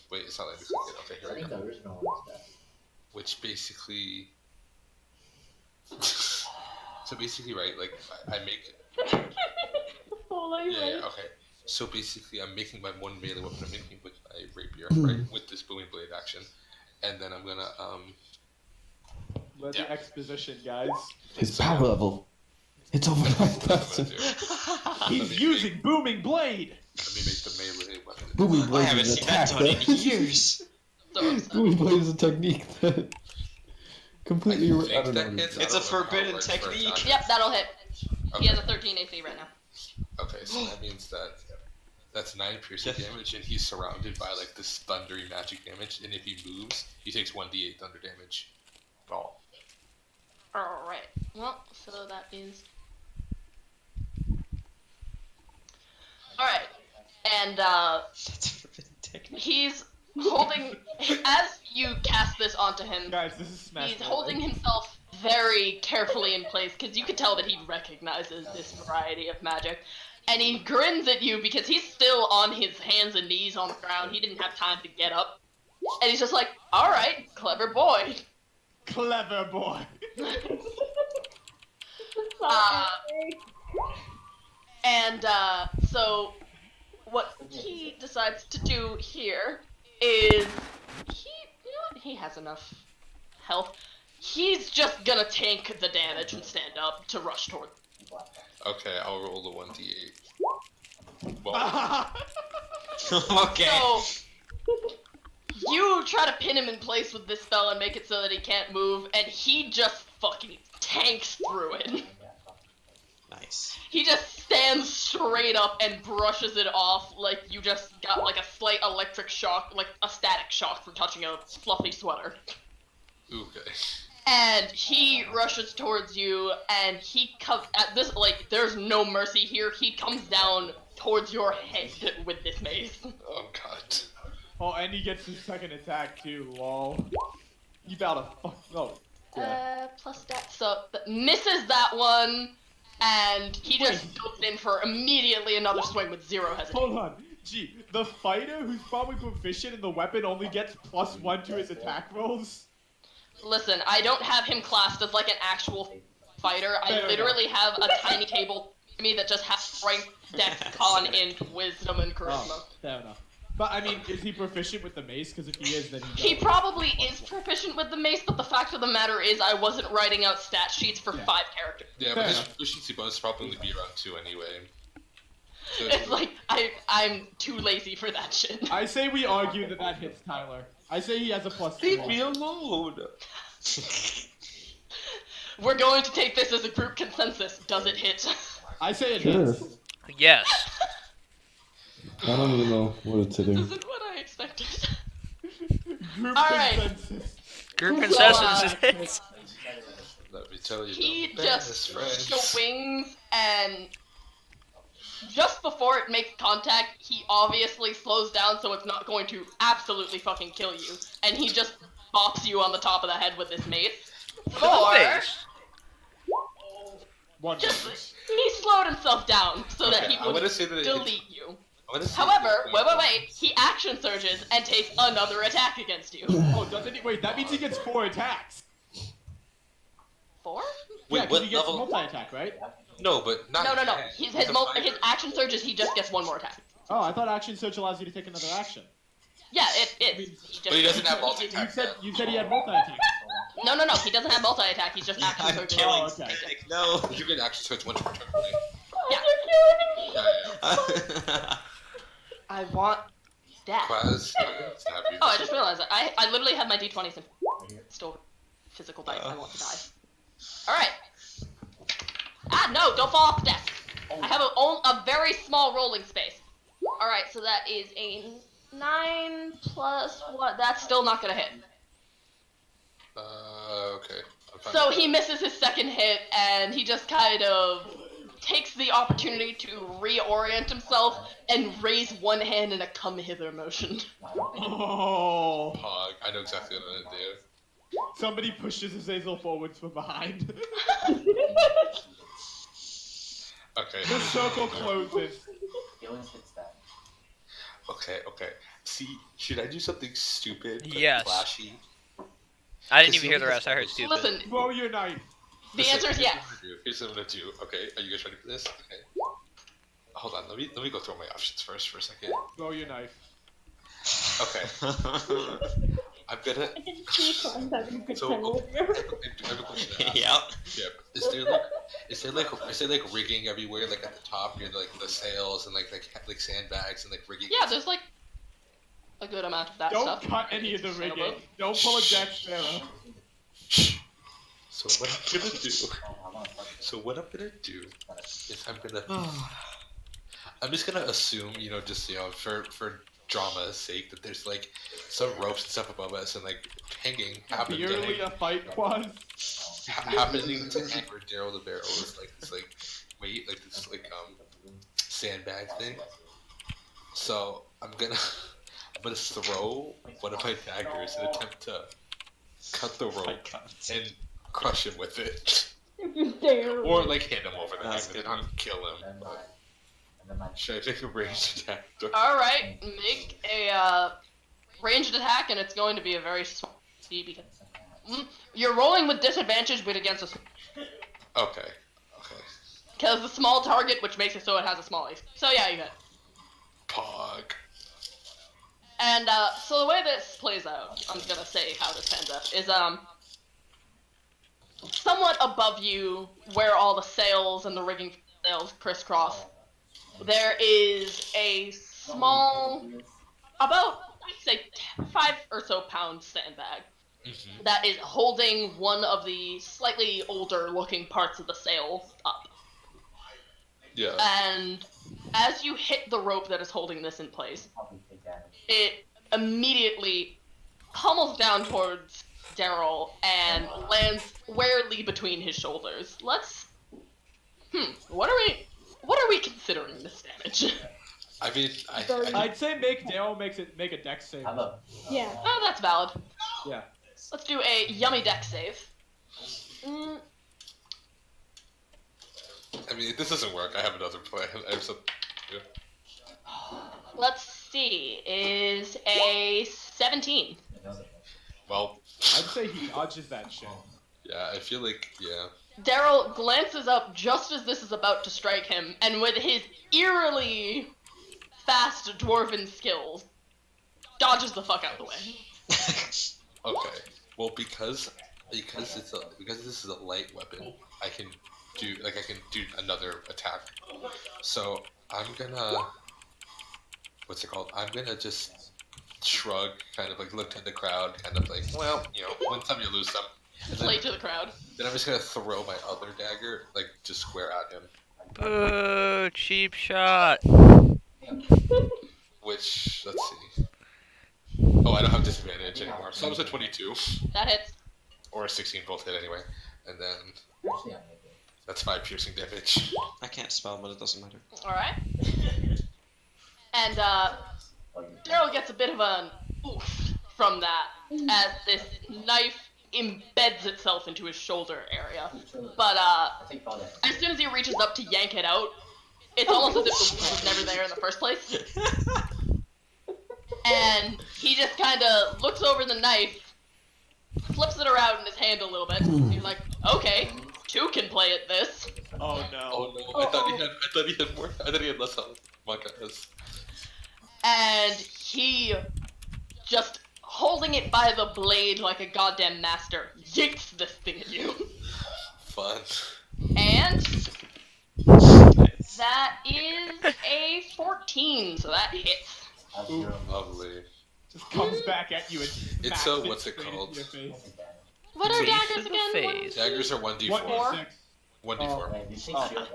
Wait, it's not letting me click it. Okay, I here we think go. the original one is best. Which basically, so basically, right? Like I make. Yeah, okay. So basically, I'm making my one melee weapon. I'm making with my rapier, right? With this booming blade action, and then I'm gonna Let the exposition, guys. His power level. It's over what I'm gonna 9,000. do. He's using booming blade. Let me make the melee weapon. Booming I blade haven't is an seen that attack done in that- years. So upset. Booming blade is a technique that completely. I I think don't that know. hits. It's I a don't know how it forbidden works for technique. attack. Yep, that'll hit. He Okay. has a 13 AC right now. Okay, so that means that's 9 piercing Yeah. damage, and he's surrounded by like this thundery magic damage. And if he moves, he takes 1d8 thunder damage. Oh. Alright. Well, so that is. Alright. And, That's a forbidden technique. he's holding. As you cast this onto him, Guys, this is Smash. he's Bros, holding right? himself very carefully in place because you can tell that he recognizes this variety of magic. And he grins at you because he's still on his hands and knees on the ground. He didn't have time to get up. And he's just like, alright, clever boy. Clever boy. So what he decides to do here is he has enough health. He's just gonna tank the damage and stand up to rush toward. Okay, I'll roll the 1d8. Well, Okay. So you try to pin him in place with this spell and make it so that he can't move, and he just fucking tanks through it. Nice. He just stands straight up and brushes it off like you just got like a slight electric shock, like a static shock from touching a fluffy sweater. okay. And he rushes towards you, and he comes at this like there's no mercy here. He comes down towards your head with this mace. Oh god. Oh, and he gets his second attack too. Lol. You about to fuck. Oh. Yeah. Plus that, so misses that one, and he just goes in for immediately another swing with zero hesitation. Hold on. Gee, the fighter who's probably proficient in the weapon only gets +1 to his attack rolls. Listen, I don't have him classed as like an actual fighter. I Fair literally have a tiny table to me that just has strength, dex, con, int, wisdom, and charisma. Oh, fair enough. But I mean, is he proficient with the mace? Because if he is, then He he. probably is proficient with the mace, but the fact of the matter is I wasn't writing out stat sheets for 5 characters. Yeah, Fair but his enough. proficiency bonus probably be around 2 anyway. So It's like, I'm too lazy for that shit. I say we argue that hits Tyler. I say he has a +2. leave me alone. We're going to take this as a group consensus. Does it hit? I say it Sure. hits. Yes. I don't even know what it's hitting. Isn't what I expected. Group Alright. consensus. Group So, consensus hits. Let me tell you, He the just best friends. swings, and just before it makes contact, he obviously slows down so it's not going to absolutely fucking kill you, and he just bops you on the top of the head with this mace. For Face. One Just damage. he slowed himself down so that Okay, he I'm gonna would say that delete you. I'm gonna say However, wait, he action surges and takes another attack against you. Oh, doesn't he? Wait, that means he gets 4 attacks. 4? Wait, Yeah, because what he gets level? multi-attack, right? No, but not. No. yet. His He's a fighter. his action surges. He just gets one more attack. Oh, I thought action search allows you to take another action. Yeah, it is. But he doesn't have You multi-attack. you said he had multi-attack. No. He doesn't have multi attack. He's just action I'm surges. killing Oh, okay. Static. No. You can actually switch one per turn. Right? Yeah. Yeah. I want that. Quaz, Oh, I just realized that. I literally have my d20s and still physical dice. I want to die. Alright. Ah, no, don't fall off the desk. I have a very small rolling space. Alright, so that is a 9 plus what? That's still not gonna hit. Okay. I'm fine So with he that. misses his second hit, and he just kind of takes the opportunity to reorient himself and raise one hand in a come hither motion. Oh. Pog, I know exactly what I'm gonna do. Somebody pushes Azazel forwards from behind. Okay. The circle closes. He always hits that. Okay. See, should I do something stupid but Yes. flashy? I didn't even hear the rest. I heard stupid. Listen, Throw your knife. the answer is yes. Here's what I'm gonna do. Okay, are you guys ready for this? Okay. Hold on, let me go through my options first for a second. Throw your knife. Okay. I'm gonna. So, I have a question to ask. Yeah. Yeah. Is there like rigging everywhere, like at the top near like the sails and like sandbags and like rigging? Yeah, there's like a good amount of that Don't stuff. cut any of the rigging. Don't pull a Jack Sparrow. So what I'm gonna do? So what I'm gonna do is I'm just gonna assume, just for drama's sake, that there's like some ropes and stuff above us and like hanging, Purely a fight quad. happening to anchor Daryl the barrel is like this sandbag thing. So I'm gonna throw one of my daggers and attempt to cut the rope and crush him with it. Or like hand him over the head and then I'll kill him. Should I take a ranged attack? Alright, make a ranged attack, and it's going to be a very small speed because you're rolling with disadvantage but against a Okay. because the small target, which makes it so it has a small AC. So yeah, you hit. Pog. And so the way this plays out, I'm gonna say how this pans out, is somewhat above you, where all the sails and the rigging sails crisscross, there is a small, about, I'd say, 5 or so pound sandbag that is holding one of the slightly older looking parts of the sail up. Yeah. And as you hit the rope that is holding this in place, it immediately pummels down towards Daryl and lands squarely between his shoulders. What are we considering this damage? I mean, I'd say make Daryl make a dex save. Yeah. Oh, that's valid. Yeah. Let's do a yummy dex save. I mean, if this doesn't work, I have another plan. I have some. Yeah. Let's see, is a 17. Well, I'd say he dodges that shit. yeah, I feel like, yeah. Daryl glances up just as this is about to strike him, and with his eerily fast dwarven skills, dodges the fuck out of the way. Okay. Well, because this is a light weapon, I can do another attack. So I'm gonna, what's it called? I'm gonna just shrug, kind of like look at the crowd, kind of like, well, win some, you lose some. And Play to the crowd. Then I'm just gonna throw my other dagger, like, just square at him. Boo! Cheap shot. Which, let's see. Oh, I don't have disadvantage anymore. So that was a 22. That hits. Or a 16 both hit anyway. And then that's 5 piercing damage. I can't spell, but it doesn't matter. Alright. And, Daryl gets a bit of an oof from that, as this knife embeds itself into his shoulder area. But as soon as he reaches up to yank it out, it's almost as if the wound was never there in the first place. And he just kind of looks over the knife, flips it around in his hand a little bit. He's like, "Okay, two can play at this." Oh no. Oh no! I thought he had more. I thought he had less health. My goodness. And he, just holding it by the blade like a goddamn master, yanks this thing at you. Fun. And that is a 14, so that hits. Ooh, Lovely. just comes back at you and It's smacks so it what's it straight into called? your face. What are Face daggers to the again? face. Daggers are 1d4. 1d6. 1d4.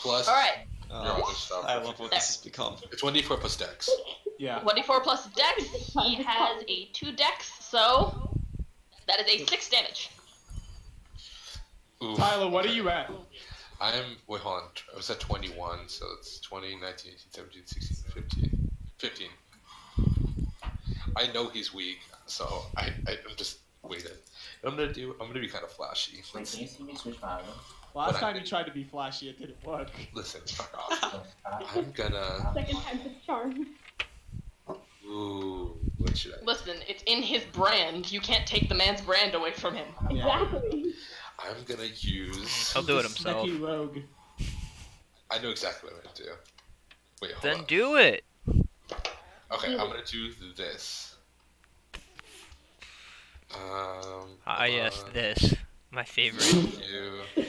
Plus Alright, your other stuff. I love what this has become. It's 1d4 plus dex. Yeah. 1d4 plus dex. He has a 2 dex, so that is a 6 damage. Ooh. Tyler, what are you at? Wait, hold on. I was at 21, so it's 20, 19, 18, 17, 16, 15. 15. I know he's weak, so I'm just waiting. I'm gonna be kind of flashy. Wait, can you see me switch my item? Last But I time you did- tried to be flashy, it didn't work. Listen, fuck off. I'm gonna. Second time's a charm. Ooh, what should I? Listen, it's in his brand. You can't take the man's brand away from him. Exactly. I'm gonna use. He'll do it He's a himself. Sneaky rogue. I know exactly what I'm gonna do. Wait, hold Then on. do it. Okay, I'm gonna do this. Ah, yes, hold on. this. My favorite. You.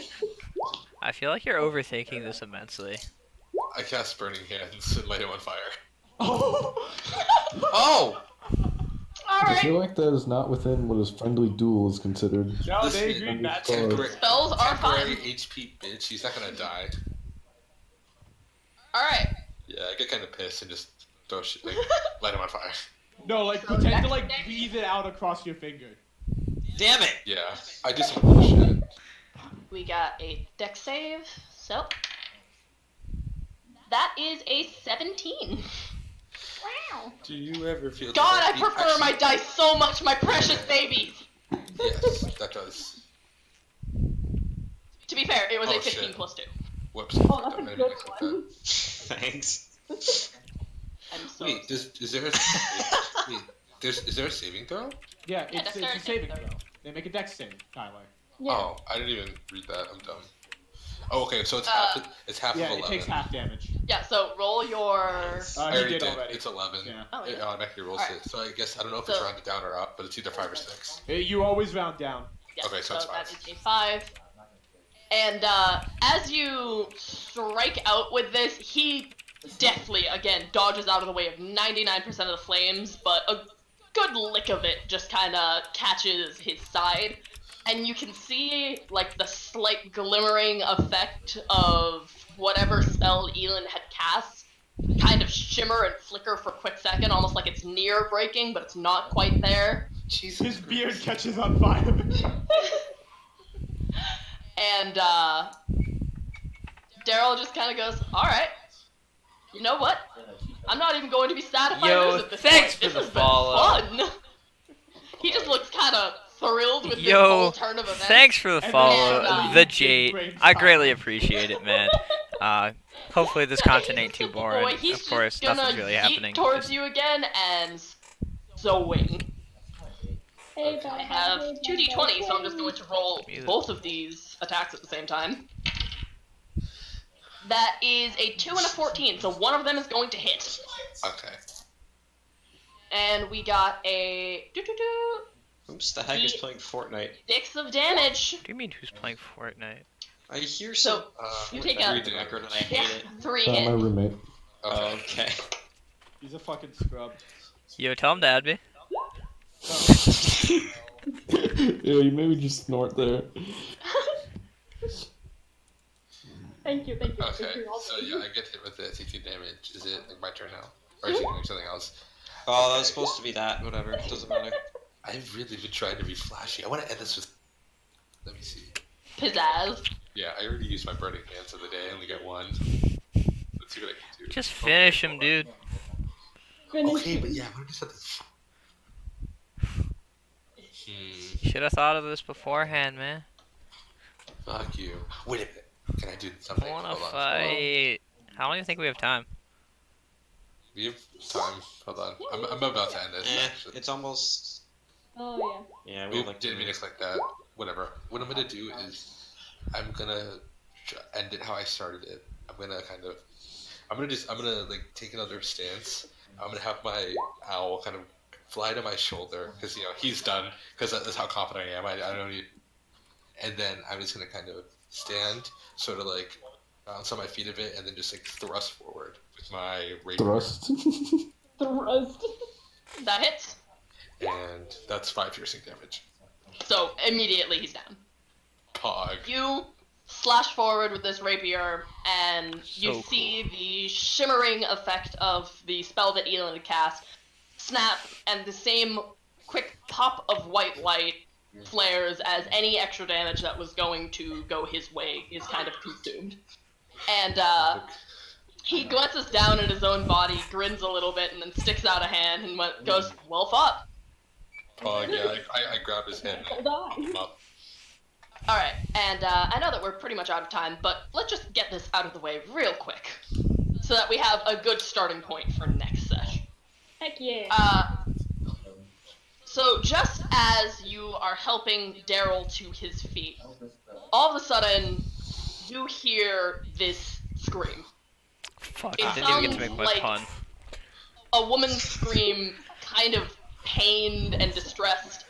I feel like you're overthinking this immensely. I cast Burning Hands and light him on fire. Oh! Oh! I Alright, feel like that is not within what is friendly duel is considered. No, Listen, they agreed not to. Temporary, spells are temporary fine. HP bitch. He's not gonna die. Alright, Yeah, I get kind of pissed and just throw shit, like, light him on fire. No, like So pretend to next like thing- breathe it out across your finger. Damn it! Yeah, I do some bullshit. we got a dex save, so that is a 17. Wow. Do you ever feel? God, I that prefer actually- my dice so much, my precious babies! Yes, that does. To be fair, it was Oh, a 15 shit. plus 2. Whoops. Oh, that's a I didn't good expect one. that. Thanks. I'm so Wait, is there a wait? Is there a saving throw? Yeah, Yeah, it's a dexterity saving saving throw. They make a dex save, Tyler. Yeah. Oh, I didn't even read that. I'm dumb. Oh, okay, so it's half Yeah, of it 11. takes half damage. Yeah, so roll your. I He already did did. already. It's 11. Yeah. Oh, It yeah. automatically rolls Alright. it. So I guess I don't know if it's So- rounded down or up, but it's either 5 or 6. You always round down. Yeah, Okay, so it's that 5. is a 5. And as you strike out with this, he deftly, again, dodges out of the way of 99% of the flames, but a good lick of it just kind of catches his side. And you can see, like, the slight glimmering effect of whatever spell Elin had cast kind of shimmer and flicker for a quick second, almost like it's near breaking, but it's not quite there. His beard catches on fire. And Daryl just kind of goes, "Alright, you know what? I'm not even going to be sad if I Yo, lose at this thanks point. for This the has follow. been fun." He just looks kind of thrilled with this Yo, whole turn of events. thanks for the And follow, then, the big Jade. brain I time. greatly appreciate it, man. Hopefully this content ain't too boring. Boy, he's Of course, just gonna nothing's really yeet happening. towards Just- you again and swing. Hey, I have 2d20, so I'm just going to roll Music. both of these attacks at the same time. That is a 2 and a 14, so one of them is going to hit. Okay. And we got a Oops, the hack is playing Fortnite. 6 of damage. What do you mean who's playing Fortnite? I hear So, some you take Fortnite a- in the background and I Yeah, hate it. 3 Not my hit. roommate. Oh, Okay. okay. He's a fucking scrub. Yo, tell him to add me. Ew, you made me just snort there. Thank you, thank you. Okay. Thank you all. So yeah, I get hit with the 16 damage. Is it like my turn now, or is he doing something else? Oh, that was supposed to be that. Whatever. Doesn't matter. I've really been trying to be flashy. I want to end this with. Let me see. Pizzazz. Yeah, I already used my burning hands of the day. I only get 1. Let's see what I can do. Just finish him, dude. Finish Okay, it. but yeah, I'm gonna do something. You should have thought of this beforehand, man. Fuck you. Wait a minute. Can I do I something? wanna Hold on. fight. How long do you think we have time? We have time. Hold on. I'm about to end this, actually. It's almost. Oh Yeah, we Oop, like didn't mean to click that. Whatever. What I'm gonna do is, I'm gonna end it how I started it. I'm gonna like take another stance. I'm gonna have my owl kind of fly to my shoulder because he's done because that's how confident I am. I don't need. And then I'm just gonna kind of stand, sort of like bounce on my feet a bit, and then just like thrust forward with my rapier. Thrust. Thrust. That hits. And that's 5 piercing damage. So immediately he's down. Pog. You slash forward with this rapier, and you So see the shimmering effect of the spell that Elon had cast snap, and the same quick pop of white light flares as any extra damage that was going to go his way is kind of consumed. And he glances down at his own body, grins a little bit, and then sticks out a hand and goes, "Well fought." Pog, yeah, I grab his hand and pop him up. Alright, and I know that we're pretty much out of time, but let's just get this out of the way real quick, so that we have a good starting point for next session. Heck yeah. So just as you are helping Daryl to his feet, all of a sudden, you hear this scream. Fuck, It I didn't even get to sounds make my like- pun. A woman scream, kind of pained and distressed,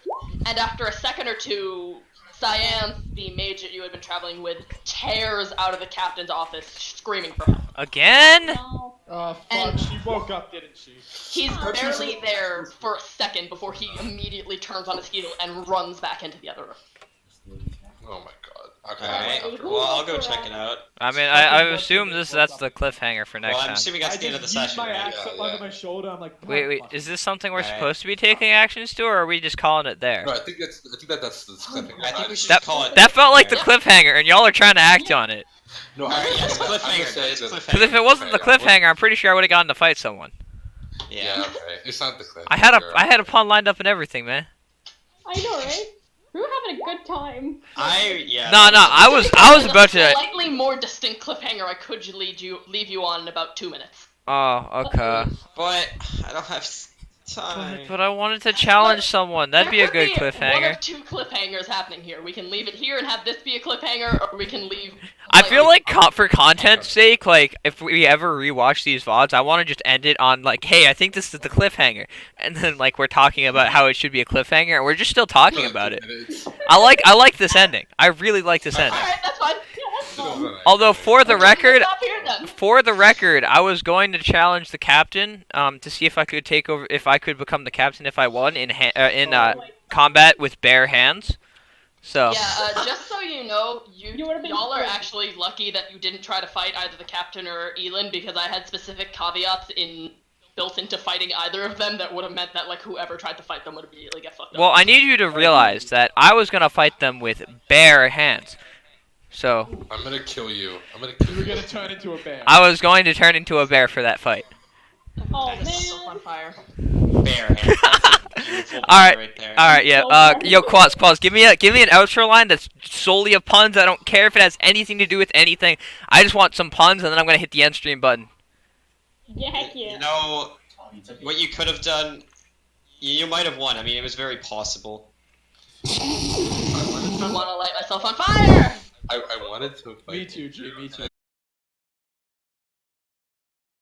and after a second or two, Cyan, the mage that you had been traveling with, tears out of the captain's office, screaming for help. Again? No. Oh, fuck, And- she woke up, didn't she? He's barely there for a second before he immediately turns on his heel and runs back into the other room. Oh my god. Okay. Alright, well, I'll go check it out. I mean, I assume that's the cliffhanger for next Well, I'm time. assuming that's the end of the used session, my right? axe up Yeah, under yeah. my shoulder. I'm like, Wait, fuck. is this something we're Alright. supposed to be taking actions to, or are we just calling it there? No, I think that's the cliffhanger. I think we should That, call it. that felt like the Yeah. cliffhanger, and y'all are trying to act on it. No, Alright, yes, I'm gonna cliffhanger. say It's that- Because cliffhanger. if it wasn't the cliffhanger, I'm pretty sure I would have gotten to fight someone. Yeah, okay. It's not the cliffhanger. I had a pun lined up and everything, man. I know, right? We were having a good time. Yeah. No, I was about to. A slightly more distinct cliffhanger I could leave you on in about 2 minutes. Oh, okay. But I don't have time. But I wanted to challenge someone. That'd be a There good could be one cliffhanger. of two cliffhangers happening here. We can leave it here and have this be a cliffhanger, or we can leave. I feel like for content's sake, like if we ever rewatch these VODs, I want to just end it on like, hey, I think this is the cliffhanger, and then like we're talking about how it should be a cliffhanger, and we're just still talking about it. I like this ending. I really like this ending. Alright, that's fine. Although for the record, Stop here then. I was going to challenge the captain to see if I could take over, if I could become the captain if I won in combat with bare hands. So Yeah, just so you know, You would've been y'all are great. actually lucky that you didn't try to fight either the captain or Elin, because I had specific caveats built into fighting either of them that would have meant that like whoever tried to fight them would immediately get fucked up. well, I need you to realize that I was gonna fight them with bare hands. So I'm gonna kill you. I'm gonna You kill were you. gonna turn into a bear. I was going to turn into a bear for that fight. Oh Myself man. on fire. Bear hand. That's a beautiful Alright, pun right there. All right, yeah. Yo, Quaz, give me an outro line that's solely of puns. I don't care if it has anything to do with anything. I just want some puns, and then I'm gonna hit the end stream button. Yeah, heck yeah. You know, what you could have done, you might have won. I mean, it was very possible. I want to light myself on fire! I wanted to fight. Me too, G. Me too.